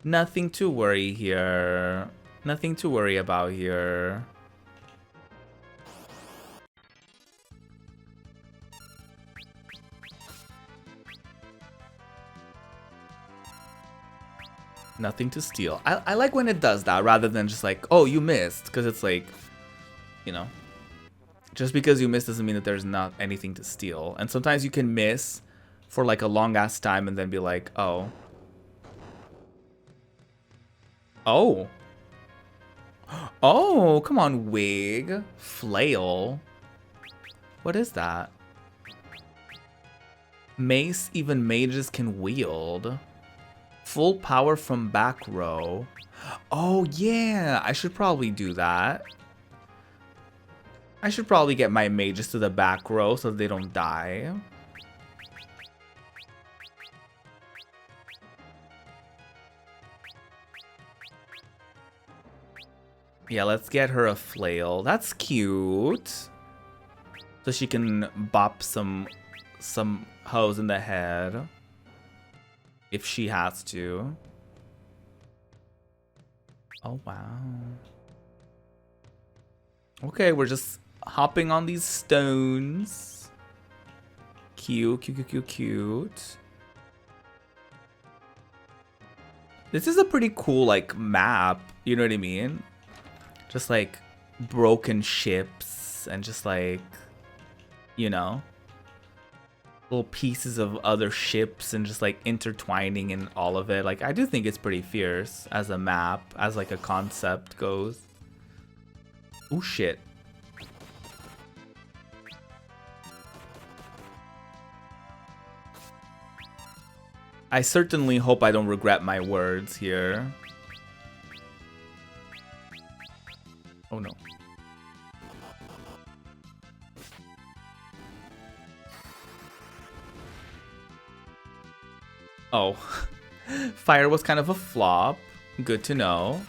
Nothing to worry here. Nothing to worry about here. Nothing to steal. I like when it does that rather than just like, oh, you missed. Because it's like, you know, just because you missed doesn't mean that there's not anything to steal. And sometimes you can miss for like a long ass time and then be like, oh. Oh. Oh, come on, wig. Flail. What is that? Mace even mages can wield. Full power from back row. Oh, yeah. I should probably do that. I should probably get my mages to the back row so they don't die. Yeah, let's get her a flail. That's cute. So she can bop some hoes in the head. If she has to. Oh, wow. Okay, we're just hopping on these stones. Cute, cute, cute, cute, cute. This is a pretty cool, like, map. You know what I mean? Just, like, broken ships and just, like, you know, little pieces of other ships and just, like, intertwining in all of it. Like, I do think it's pretty fierce as a map, as, like, a concept goes. Oh, shit. I certainly hope I don't regret my words here. Oh no. Oh. Fire was kind of a flop. Good to know.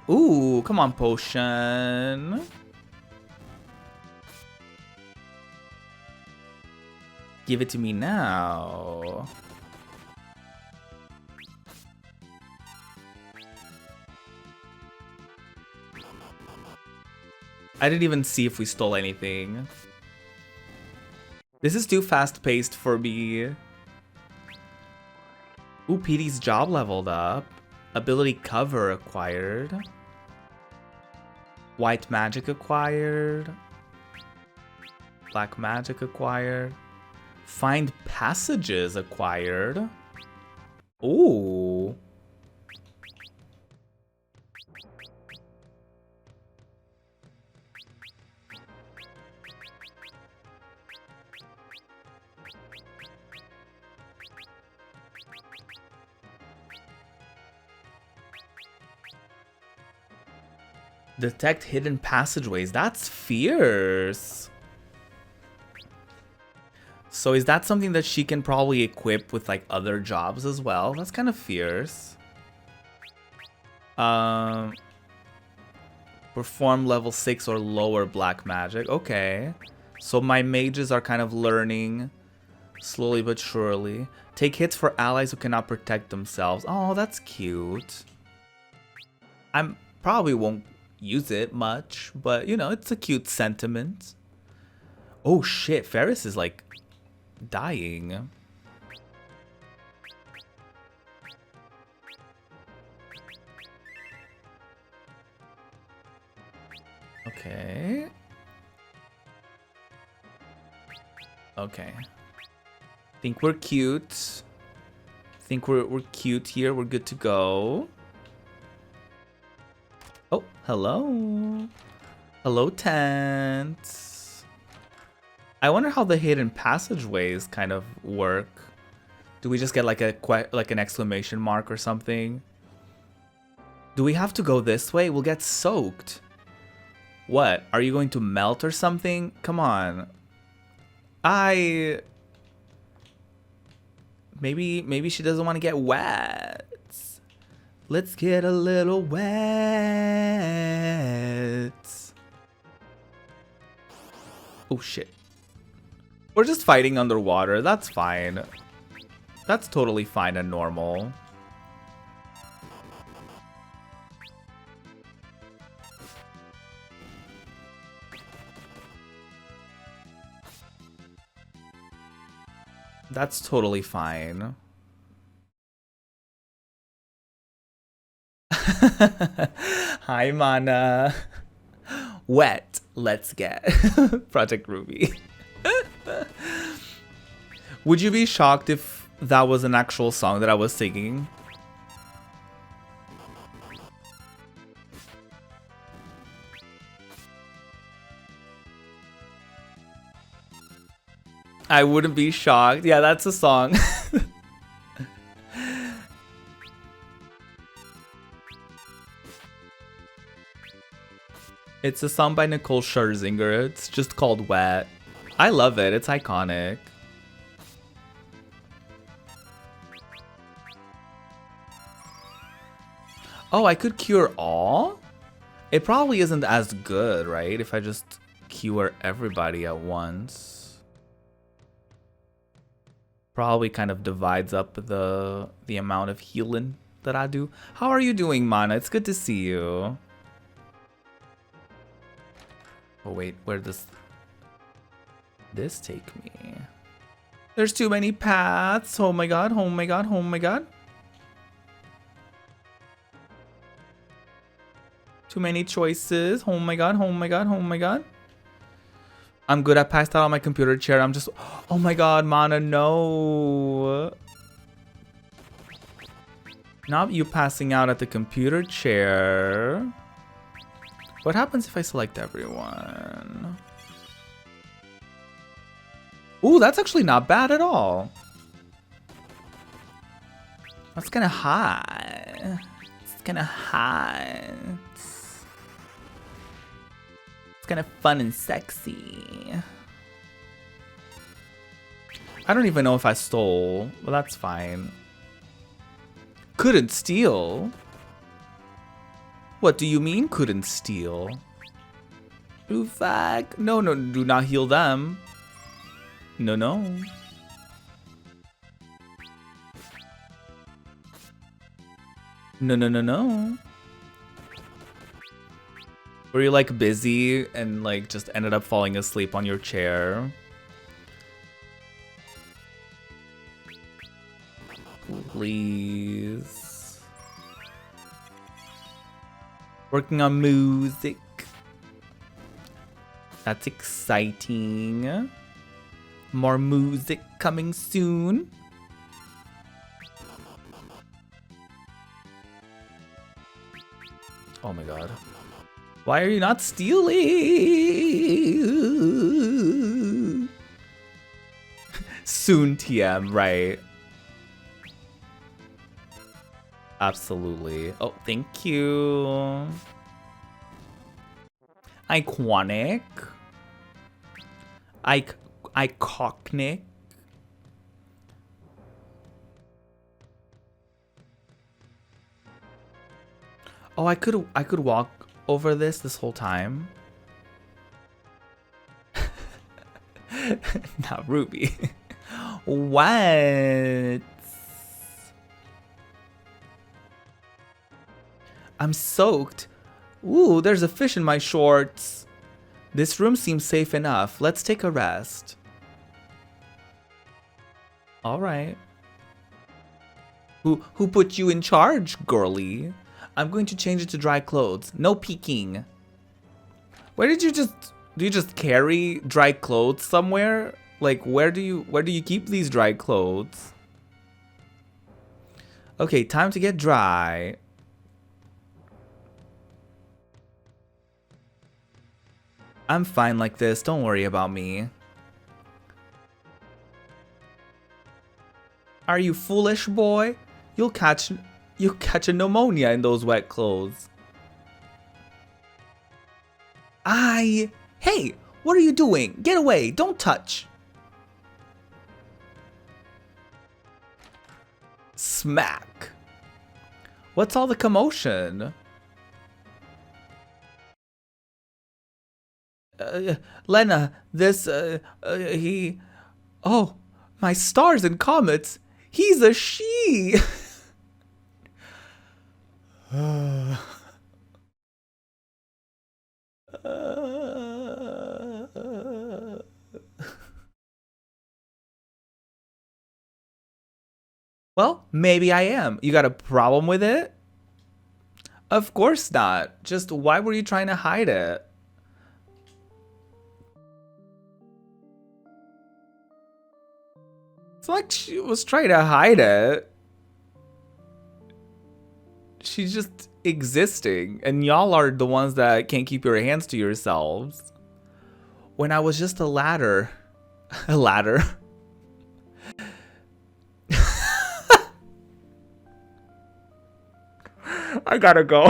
Ooh, come on, potion. Give it to me now. I didn't even see if we stole anything. This is too fast-paced for me. Ooh, PD's job leveled up. Ability cover acquired. White magic acquired. Black magic acquired. Find passages acquired. Ooh. Detect hidden passageways. That's fierce. So is that something that she can probably equip with like other jobs as well? That's kind of fierce. Perform level 6 or lower black magic. Okay. So my mages are kind of learning slowly but surely. Take hits for allies who cannot protect themselves. Oh, that's cute. I probably won't use it much, but you know, it's a cute sentiment. Oh shit, Ferris is like dying. Okay. Okay. Think we're cute. Think we're cute here. We're good to go. Oh, hello. Hello, tent. I wonder how the hidden passageways kind of work. Do we just get like an exclamation mark or something? Do we have to go this way? We'll get soaked. What? Are you going to melt or something? Come on. Maybe she doesn't want to get wet. Let's get a little wet. Oh shit. We're just fighting underwater. That's fine. That's totally fine and normal. That's totally fine. Hi, Mana. Wet. Let's get ProjectRuby. Would you be shocked if that was an actual song that I was singing? I wouldn't be shocked. Yeah, that's a song. It's a song by Nicole Scherzinger. It's just called Wet. I love it. It's iconic. Oh, I could cure all? It probably isn't as good, right? If I just cure everybody at once. Probably kind of divides up the amount of healing that I do. How are you doing, Mana? It's good to see you. Oh wait, where does this take me? There's too many paths. Oh my god, oh my god, oh my god. Too many choices. Oh my god, oh my god, oh my god. I'm good. I passed out on my computer chair. I'm just... Oh my god, Mana, no. Not you passing out at the computer chair. What happens if I select everyone? Ooh, that's actually not bad at all. That's kind of hot. It's kind of hot. Kind of fun and sexy. I don't even know if I stole. Well, that's fine. Couldn't steal? What do you mean couldn't steal? Ooh, fuck. No, no, do not heal them. No, no. No, no, no, no. Were you like busy and like just ended up falling asleep on your chair? Please. Working on music. That's exciting. More music coming soon. Oh my god. Why are you not stealing? Soon TM, right? Absolutely. Oh, thank you. Iconic. Iconic. Oh, I could walk over this whole time. Not Ruby. What? I'm soaked. Ooh, there's a fish in my shorts. This room seems safe enough. Let's take a rest. All right. Who put you in charge, girly? I'm going to change it to dry clothes. No peeking. Where did you do you just carry dry clothes somewhere? Like where do you keep these dry clothes? Okay, time to get dry. I'm fine like this. Don't worry about me. Are you foolish, boy? You'll catch a pneumonia in those wet clothes. Hey, what are you doing? Get away, don't touch. Smack. What's all the commotion? Lena, this, he Oh, my stars and comets. He's a she. Well, maybe I am. You got a problem with it? Of course not. Just why were you trying to hide it? It's like she was trying to hide it. She's just existing, and y'all are the ones that can't keep your hands to yourselves. When I was just a ladder. A ladder. I gotta go.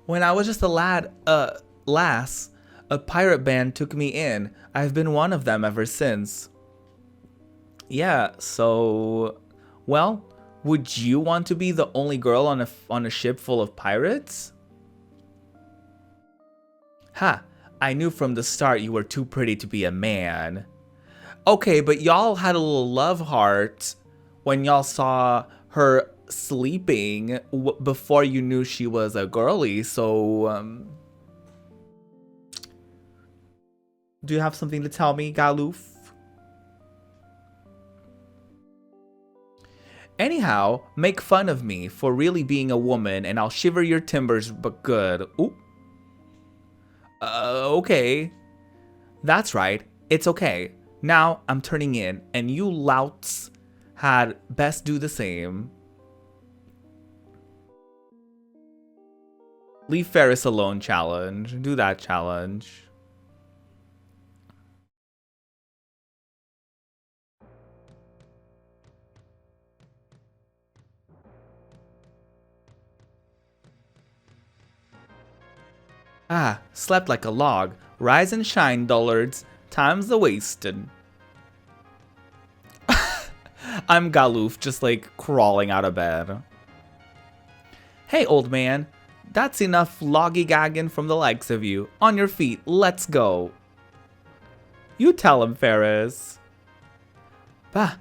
When I was just a lass, a pirate band took me in. I've been one of them ever since. Yeah, so, well, would you want to be the only girl on a ship full of pirates? Ha, I knew from the start you were too pretty to be a man. Okay, but y'all had a little love heart when y'all saw her sleeping before you knew she was a girly, so, do you have something to tell me, Galoof? Anyhow, make fun of me for really being a woman and I'll shiver your timbers but good. Ooh. Okay. That's right. It's okay. Now I'm turning in and you louts had best do the same. Leave Ferris alone challenge. Do that challenge. Ah, slept like a log. Rise and shine, dullards. Time's a wasted. I'm Galoof, just like crawling out of bed. Hey, old man. That's enough loggy-gagging from the likes of you. On your feet, let's go. You tell him, Ferris. Bah,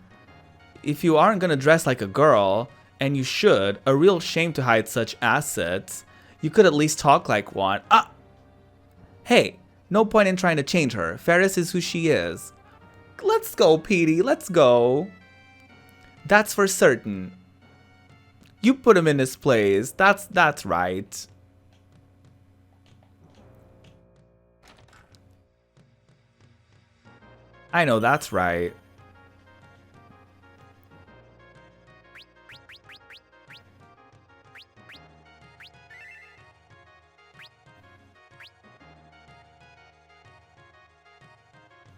if you aren't gonna dress like a girl, and you should, a real shame to hide such assets, you could at least talk like one. Ah! Hey, no point in trying to change her. Ferris is who she is. Let's go, Petey, let's go. That's for certain. You put him in his place. That's right. I know that's right.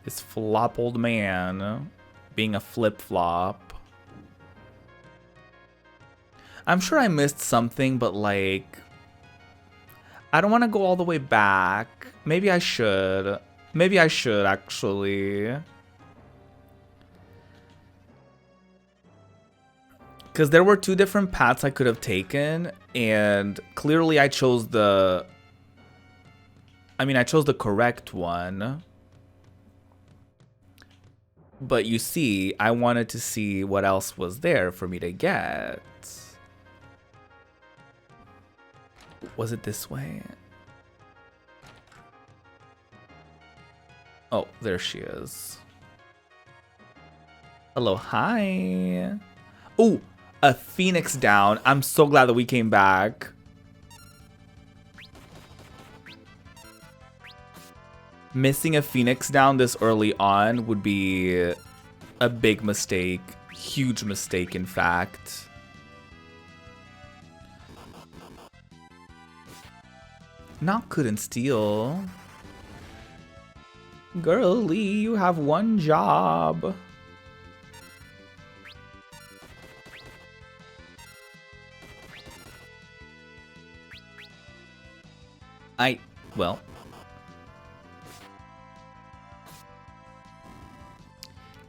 This flop old man being a flip-flop. I'm sure I missed something, but like, I don't want to go all the way back. Maybe I should. Maybe I should, actually. Because there were two different paths I could have taken, and clearly I chose the... I chose the correct one. But you see, I wanted to see what else was there for me to get. Was it this way? Oh, there she is. Hello, hi. Oh, a phoenix down. I'm so glad that we came back. Missing a phoenix down this early on would be a big mistake. Huge mistake, in fact. Not couldn't steal. Girlie, you have one job. Well.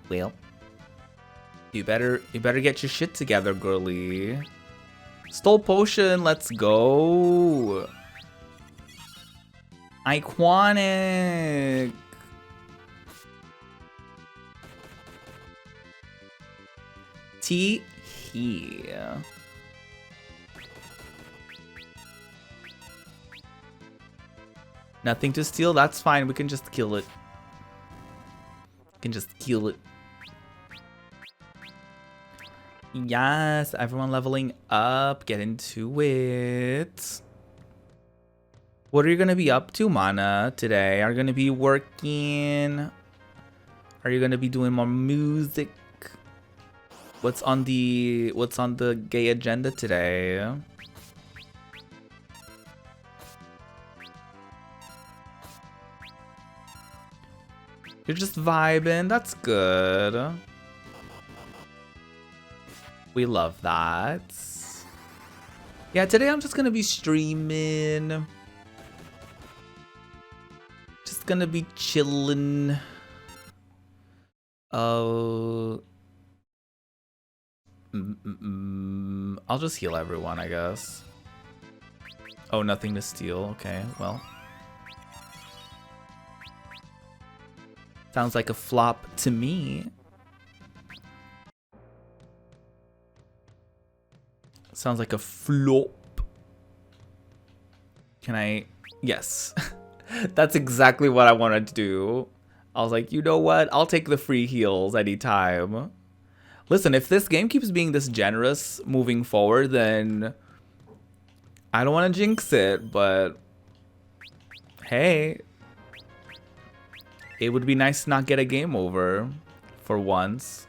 Well. You better get your shit together, girlie. Stole potion, let's go. Iconic. T here. Nothing to steal, that's fine. We can just kill it. We can just kill it. Yes, everyone leveling up. Get into it. What are you gonna be up to, Mana, today? Are you gonna be working? Are you gonna be doing more music? What's on the gay agenda today? You're just vibing. That's good. We love that. Yeah, today I'm just gonna be streaming. Just gonna be chilling. I'll just heal everyone, I guess. Oh, nothing to steal. Okay, well. Sounds like a flop to me. Sounds like a flop. Can I? Yes. That's exactly what I wanted to do. I was like, you know what? I'll take the free heals anytime. Listen, if this game keeps being this generous moving forward, then I don't want to jinx it, but hey, it would be nice to not get a game over for once.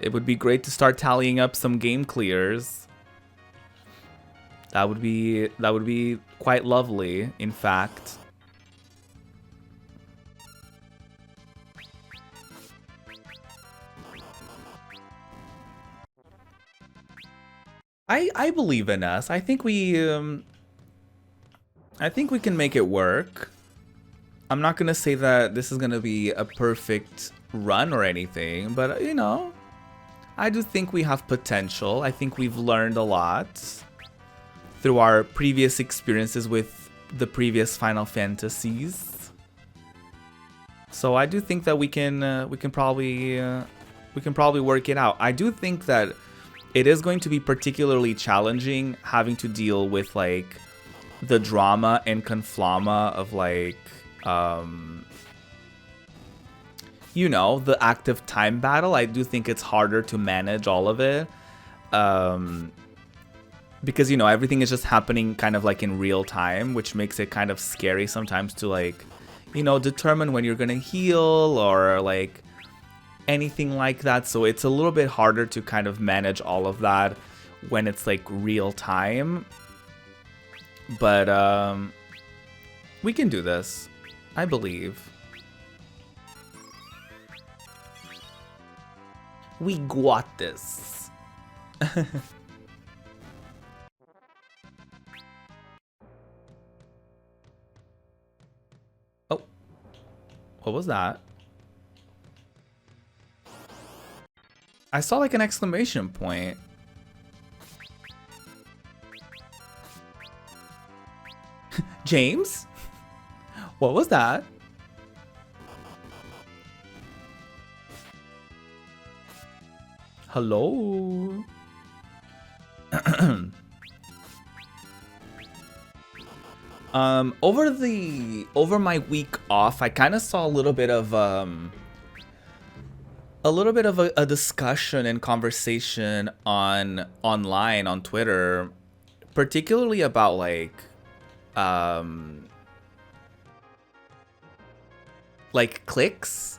It would be great to start tallying up some game clears. That would be quite lovely, in fact. I believe in us. I think we can make it work. I'm not gonna say that this is gonna be a perfect run or anything, but you know, I do think we have potential. I think we've learned a lot through our previous experiences with the previous Final Fantasies. So I do think that we can probably work it out. I do think that it is going to be particularly challenging having to deal with like the drama and conflama of like you know, the active time battle. I do think it's harder to manage all of it. Because, you know, everything is just happening kind of like in real time, which makes it kind of scary sometimes to like, you know, determine when you're gonna heal or like anything like that. So it's a little bit harder to kind of manage all of that when it's like real time. But we can do this, I believe. We got this. Oh, what was that? I saw like an exclamation point. James? What was that? Hello? Over my week off, I kind of saw a little bit of a discussion and conversation online on Twitter, particularly about like clicks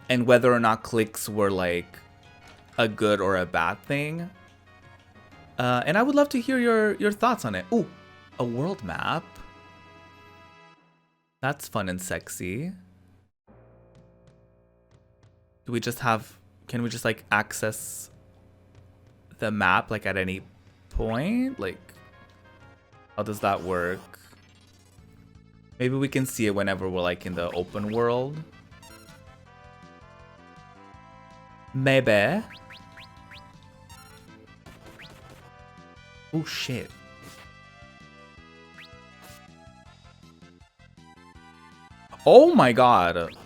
and whether or not clicks were like a good or a bad thing. And I would love to hear your thoughts on it. Ooh, a world map. That's fun and sexy. Do we just have, can we just like access the map like at any point? Like, how does that work? Maybe we can see it whenever we're like in the open world. Maybe. Oh shit. Oh my god.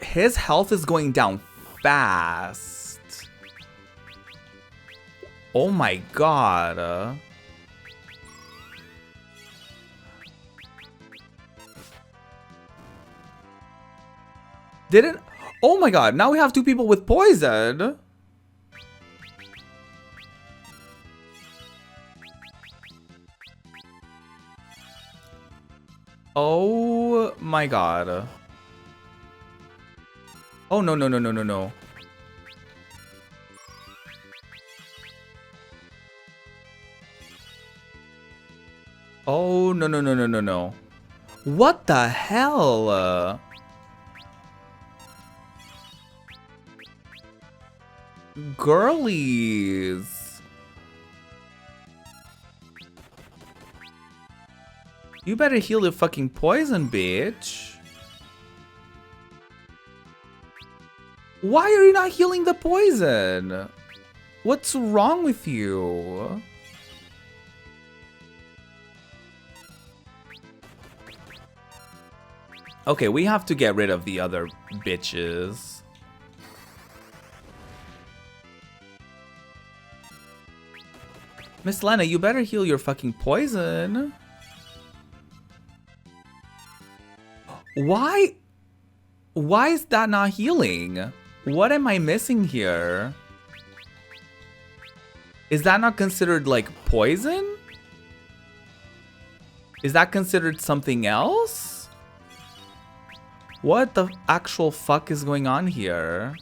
His health is going down fast. Oh my god. Didn't... Oh my god, now we have 2 people with poison. Oh my god. Oh no no no no no no. Oh no no no no no no. What the hell? Girlies. You better heal your fucking poison, bitch. Why are you not healing the poison? What's wrong with you? Okay, we have to get rid of the other bitches. Miss Lena, you better heal your fucking poison. Why? Why is that not healing? What am I missing here? Is that not considered like poison? Is that considered something else? What the actual fuck is going on here?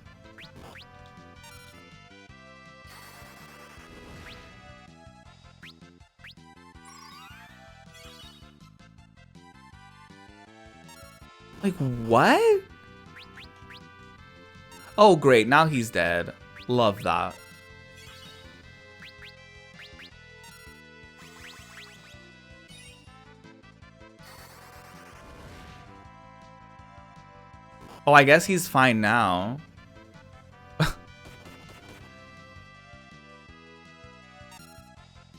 Like, what? Oh, great. Now he's dead. Love that. Oh, I guess he's fine now.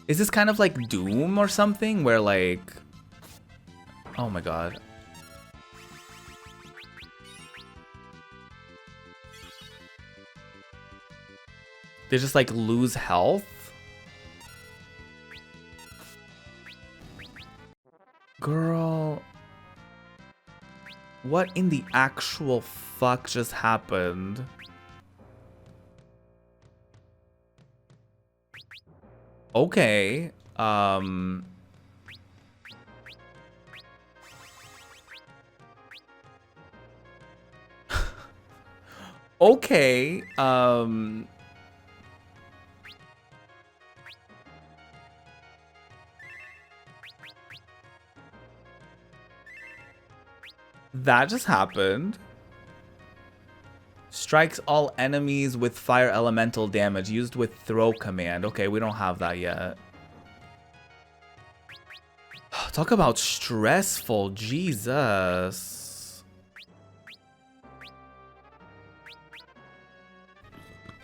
Is this kind of like Doom or something? Where like... Oh my god. They just like lose health? Girl. What in the actual fuck just happened? Okay. Okay. That just happened. Strikes all enemies with fire elemental damage used with throw command. Okay, we don't have that yet. Talk about stressful, Jesus.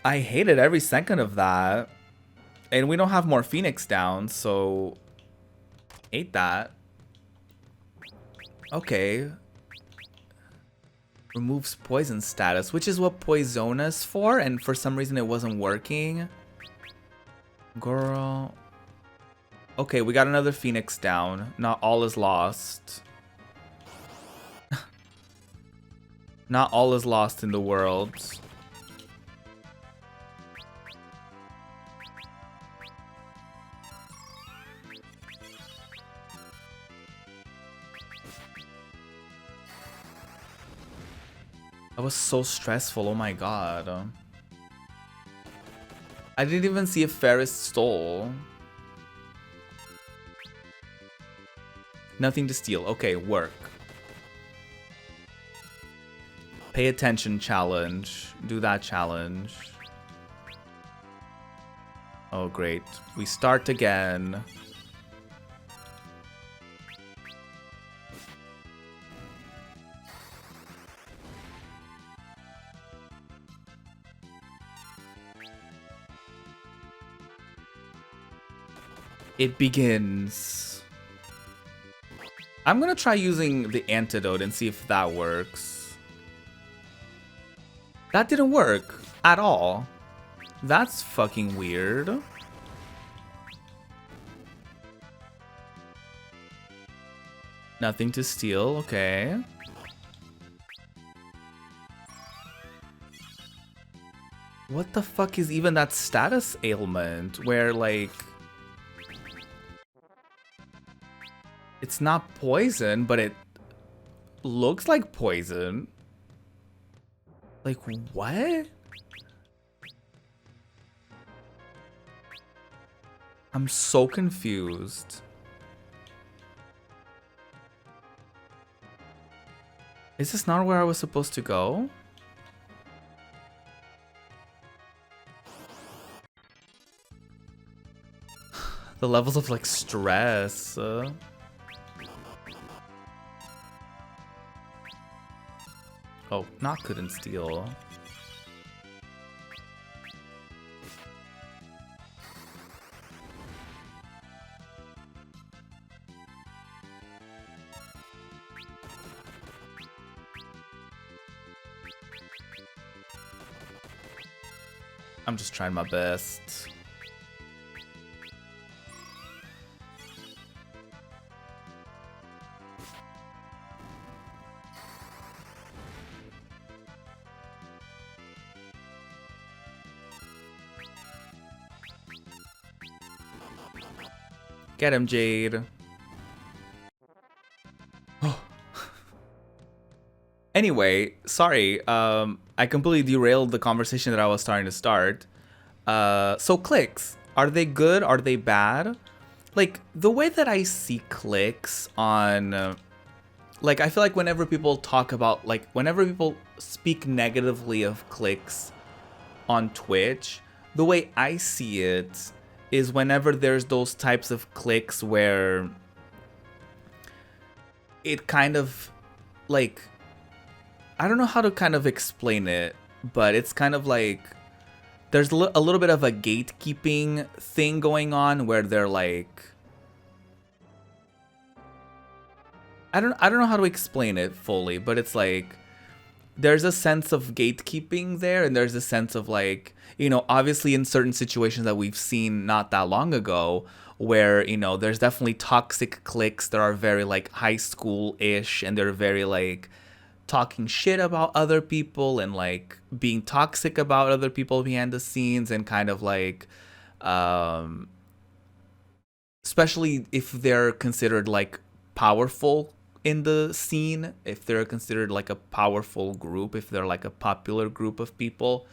I hated every second of that. And we don't have more Phoenix down, so... Hate that. Okay. Removes poison status, which is what Poisonous for, and for some reason it wasn't working. Girl. Okay, we got another Phoenix down. Not all is lost. Not all is lost in the world. That was so stressful, oh my god. I didn't even see if Ferris stole. Nothing to steal. Okay, work. Pay attention challenge. Do that challenge. Oh, great. We start again. It begins. I'm gonna try using the antidote and see if that works. That didn't work at all. That's fucking weird. Nothing to steal, okay. What the fuck is even that status ailment where, like, it's not poison, but it looks like poison? Like, what? I'm so confused. Is this not where I was supposed to go? The levels of, like, stress. Oh, not couldn't steal. I'm just trying my best. Get him, Jade. Anyway, sorry. I completely derailed the conversation that I was starting to start. So clicks, are they good? Are they bad? Like, the way that I see clicks on, like, I feel like whenever people talk about, like, whenever people speak negatively of clicks on Twitch, the way I see it is whenever there's those types of clicks where it kind of, like, I don't know how to kind of explain it, but it's kind of like there's a little bit of a gatekeeping thing going on where they're like, I don't know how to explain it fully, but it's like there's a sense of gatekeeping there, and there's a sense of, like, you know, obviously in certain situations that we've seen not that long ago where, you know, there's definitely toxic cliques that are very, like, high school-ish, and they're very, like, talking shit about other people and, like, being toxic about other people behind the scenes, and kind of like, especially if they're considered, like, powerful in the scene, if they're considered like a powerful group, if they're like a popular group of people,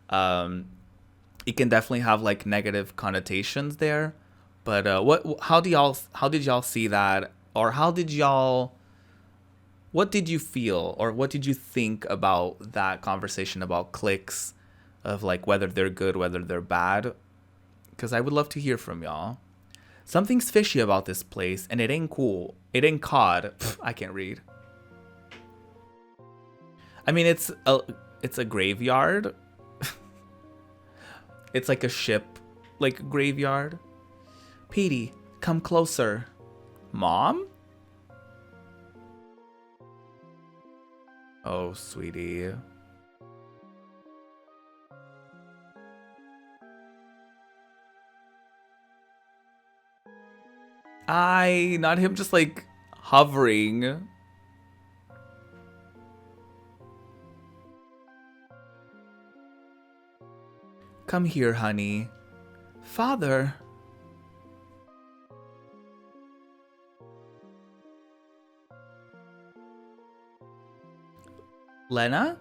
it can definitely have, like, negative connotations there. But how did y'all see that, or what did you feel, or what did you think about that conversation about clicks, of, like, whether they're good, whether they're bad? Because I would love to hear from y'all. Something's fishy about this place, and it ain't cool. It ain't COD. Pff, I can't read. I mean, it's a graveyard. It's like a ship, like, graveyard. Petey, come closer. Mom? Oh, sweetie. Not him just, like, hovering. Come here, honey. Father. Lena?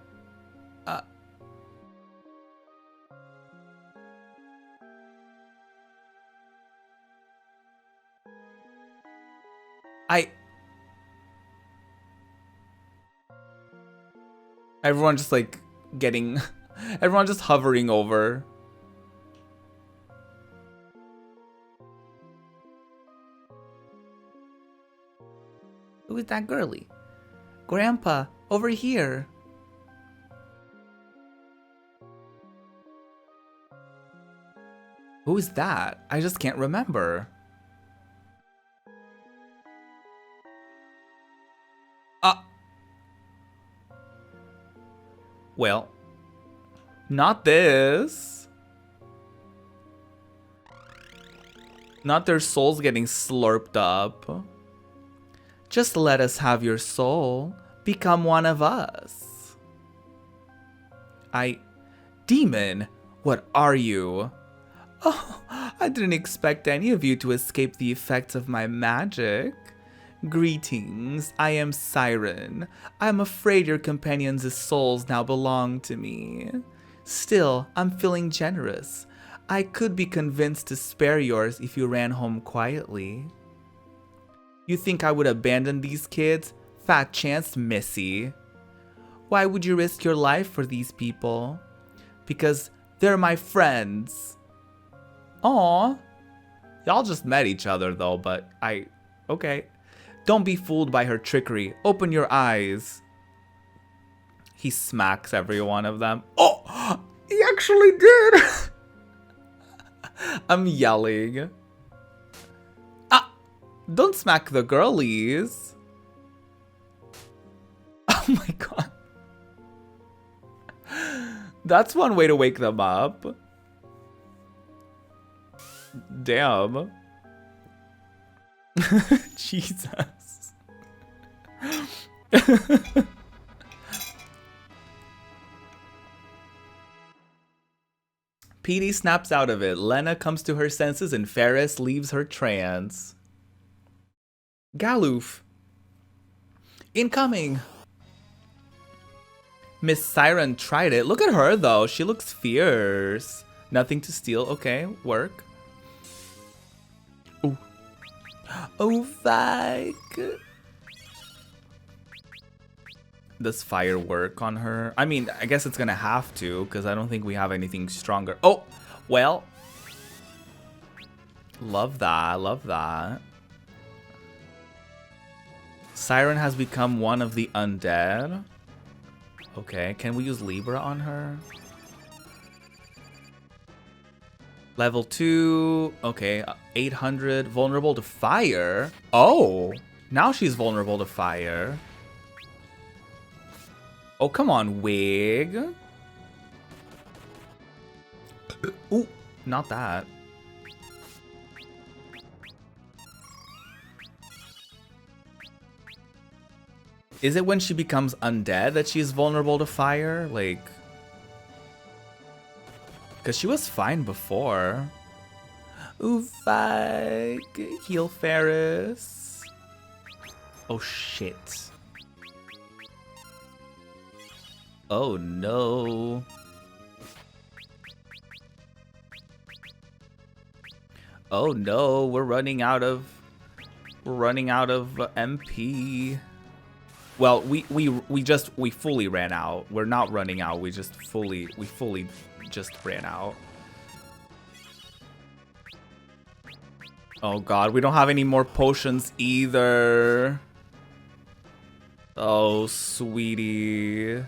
Everyone just, like, getting... Everyone just hovering over. Who is that girly? Grandpa, over here. Who is that? I just can't remember. Well, not this. Not their souls getting slurped up. Just let us have your soul. Become one of us. Demon, what are you? Oh, I didn't expect any of you to escape the effects of my magic. Greetings, I am Siren. I am afraid your companions' souls now belong to me. Still, I'm feeling generous. I could be convinced to spare yours if you ran home quietly. You think I would abandon these kids? Fat chance, Missy. Why would you risk your life for these people? Because they're my friends. Aw. Y'all just met each other though, but okay. Don't be fooled by her trickery. Open your eyes. He smacks every one of them. Oh, he actually did. I'm yelling. Ah, don't smack the girlies. Oh my god. That's one way to wake them up. Damn. Jesus. Petey snaps out of it. Lena comes to her senses and Ferris leaves her trance. Galoof. Incoming. Miss Siren tried it. Look at her though. She looks fierce. Nothing to steal. Okay, work. Ooh. Oh, fuck. Does fire work on her? I mean, I guess it's gonna have to, because I don't think we have anything stronger. Oh, well. Love that, love that. Siren has become one of the undead. Okay, can we use Libra on her? Level 2, okay, 800, vulnerable to fire. Oh, now she's vulnerable to fire. Oh, come on, wig. Ooh, not that. Is it when she becomes undead that she's vulnerable to fire? Like, because she was fine before. Ooh, fuck. Heal Ferris. Oh, shit. Oh, no. Oh, no. We're running out of MP. Well, we fully ran out. We're not running out. We fully just ran out. Oh god, we don't have any more potions either. Oh, sweetie.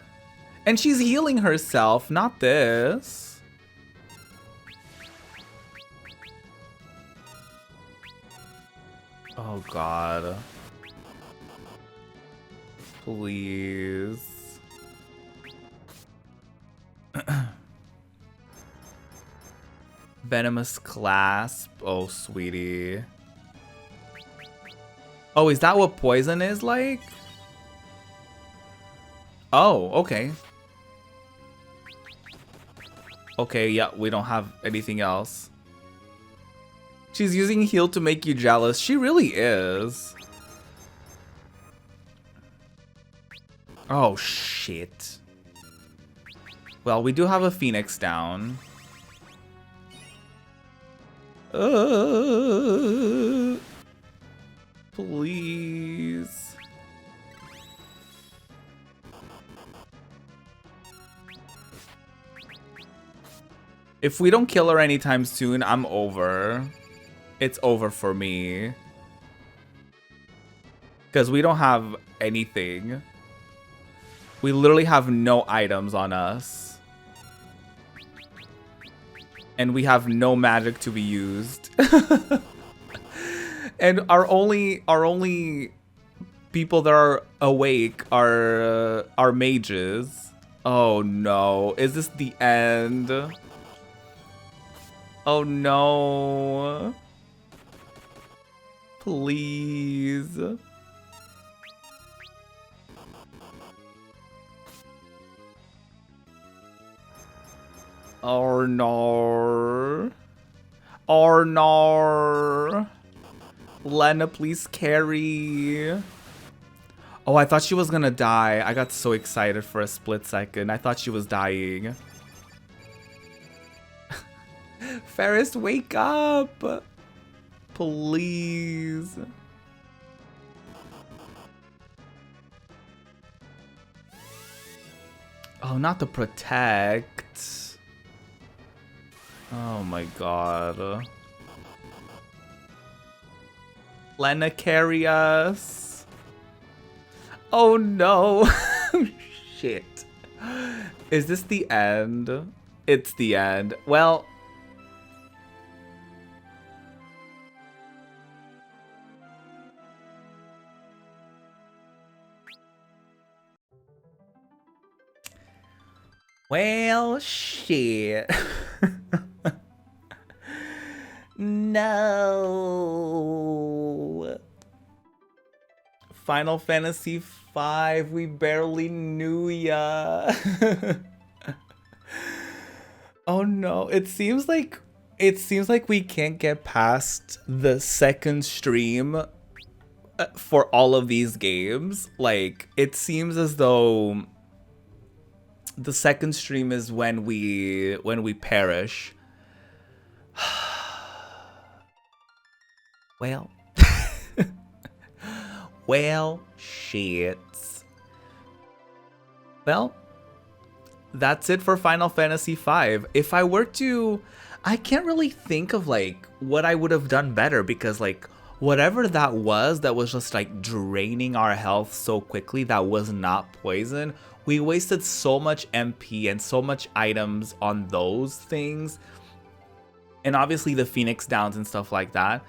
And she's healing herself, not this. Oh god. Please. Venomous clasp. Oh, sweetie. Oh, is that what poison is like? Oh, okay. Okay, yeah, we don't have anything else. She's using heal to make you jealous. She really is. Oh, shit. Well, we do have a Phoenix down. Please. If we don't kill her anytime soon, I'm over. It's over for me. Because we don't have anything. We literally have no items on us. And we have no magic to be used. And our only people that are awake are mages. Oh no, is this the end? Oh no. Please. Oh no. Oh no. Lena, please carry. Oh, I thought she was gonna die. I got so excited for a split second. I thought she was dying. Ferris, wake up! Please. Oh, not the protect. Oh my god. Lena, carry us. Oh no. Shit. Is this the end? It's the end. Well. Well, shit. No. Final Fantasy V, we barely knew ya. Oh no, it seems like we can't get past the second stream for all of these games. Like, it seems as though the second stream is when we perish. Well. Well, shit. Well, that's it for Final Fantasy V. If I were to, I can't really think of like what I would have done better, because like whatever that was just like draining our health so quickly, that was not poison. We wasted so much MP and so much items on those things. And obviously the Phoenix Downs and stuff like that.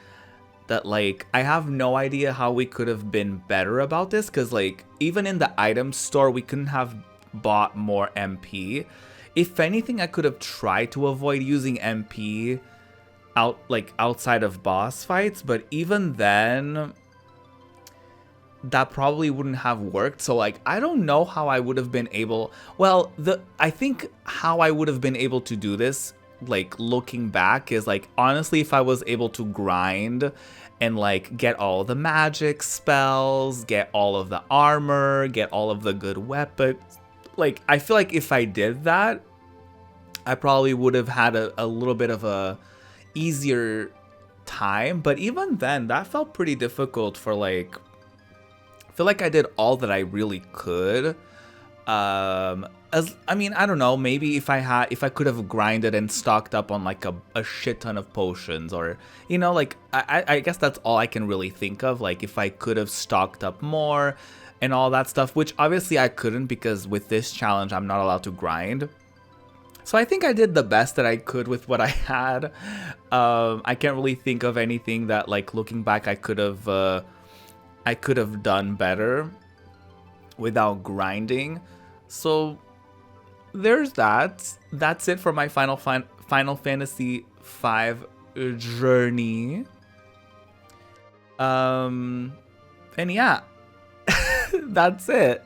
That like, I have no idea how we could have been better about this, because like even in the item store we couldn't have bought more MP. If anything, I could have tried to avoid using MP outside of boss fights, but even then that probably wouldn't have worked. So like, I don't know how I would have been able, well, I think how I would have been able to do this, like looking back, is like, honestly, if I was able to grind and like get all the magic spells, get all of the armor, get all of the good weapons, like I feel like if I did that, I probably would have had a little bit of a easier time. But even then, that felt pretty difficult for like, I feel like I did all that I really could. I mean, I don't know, maybe if I could have grinded and stocked up on like a shit ton of potions, or, you know, like, I guess that's all I can really think of. Like, if I could have stocked up more and all that stuff, which obviously I couldn't, because with this challenge, I'm not allowed to grind. So I think I did the best that I could with what I had. I can't really think of anything that, like, looking back, I could have done better without grinding. So there's that. That's it for my Final Fantasy V journey. And yeah, that's it.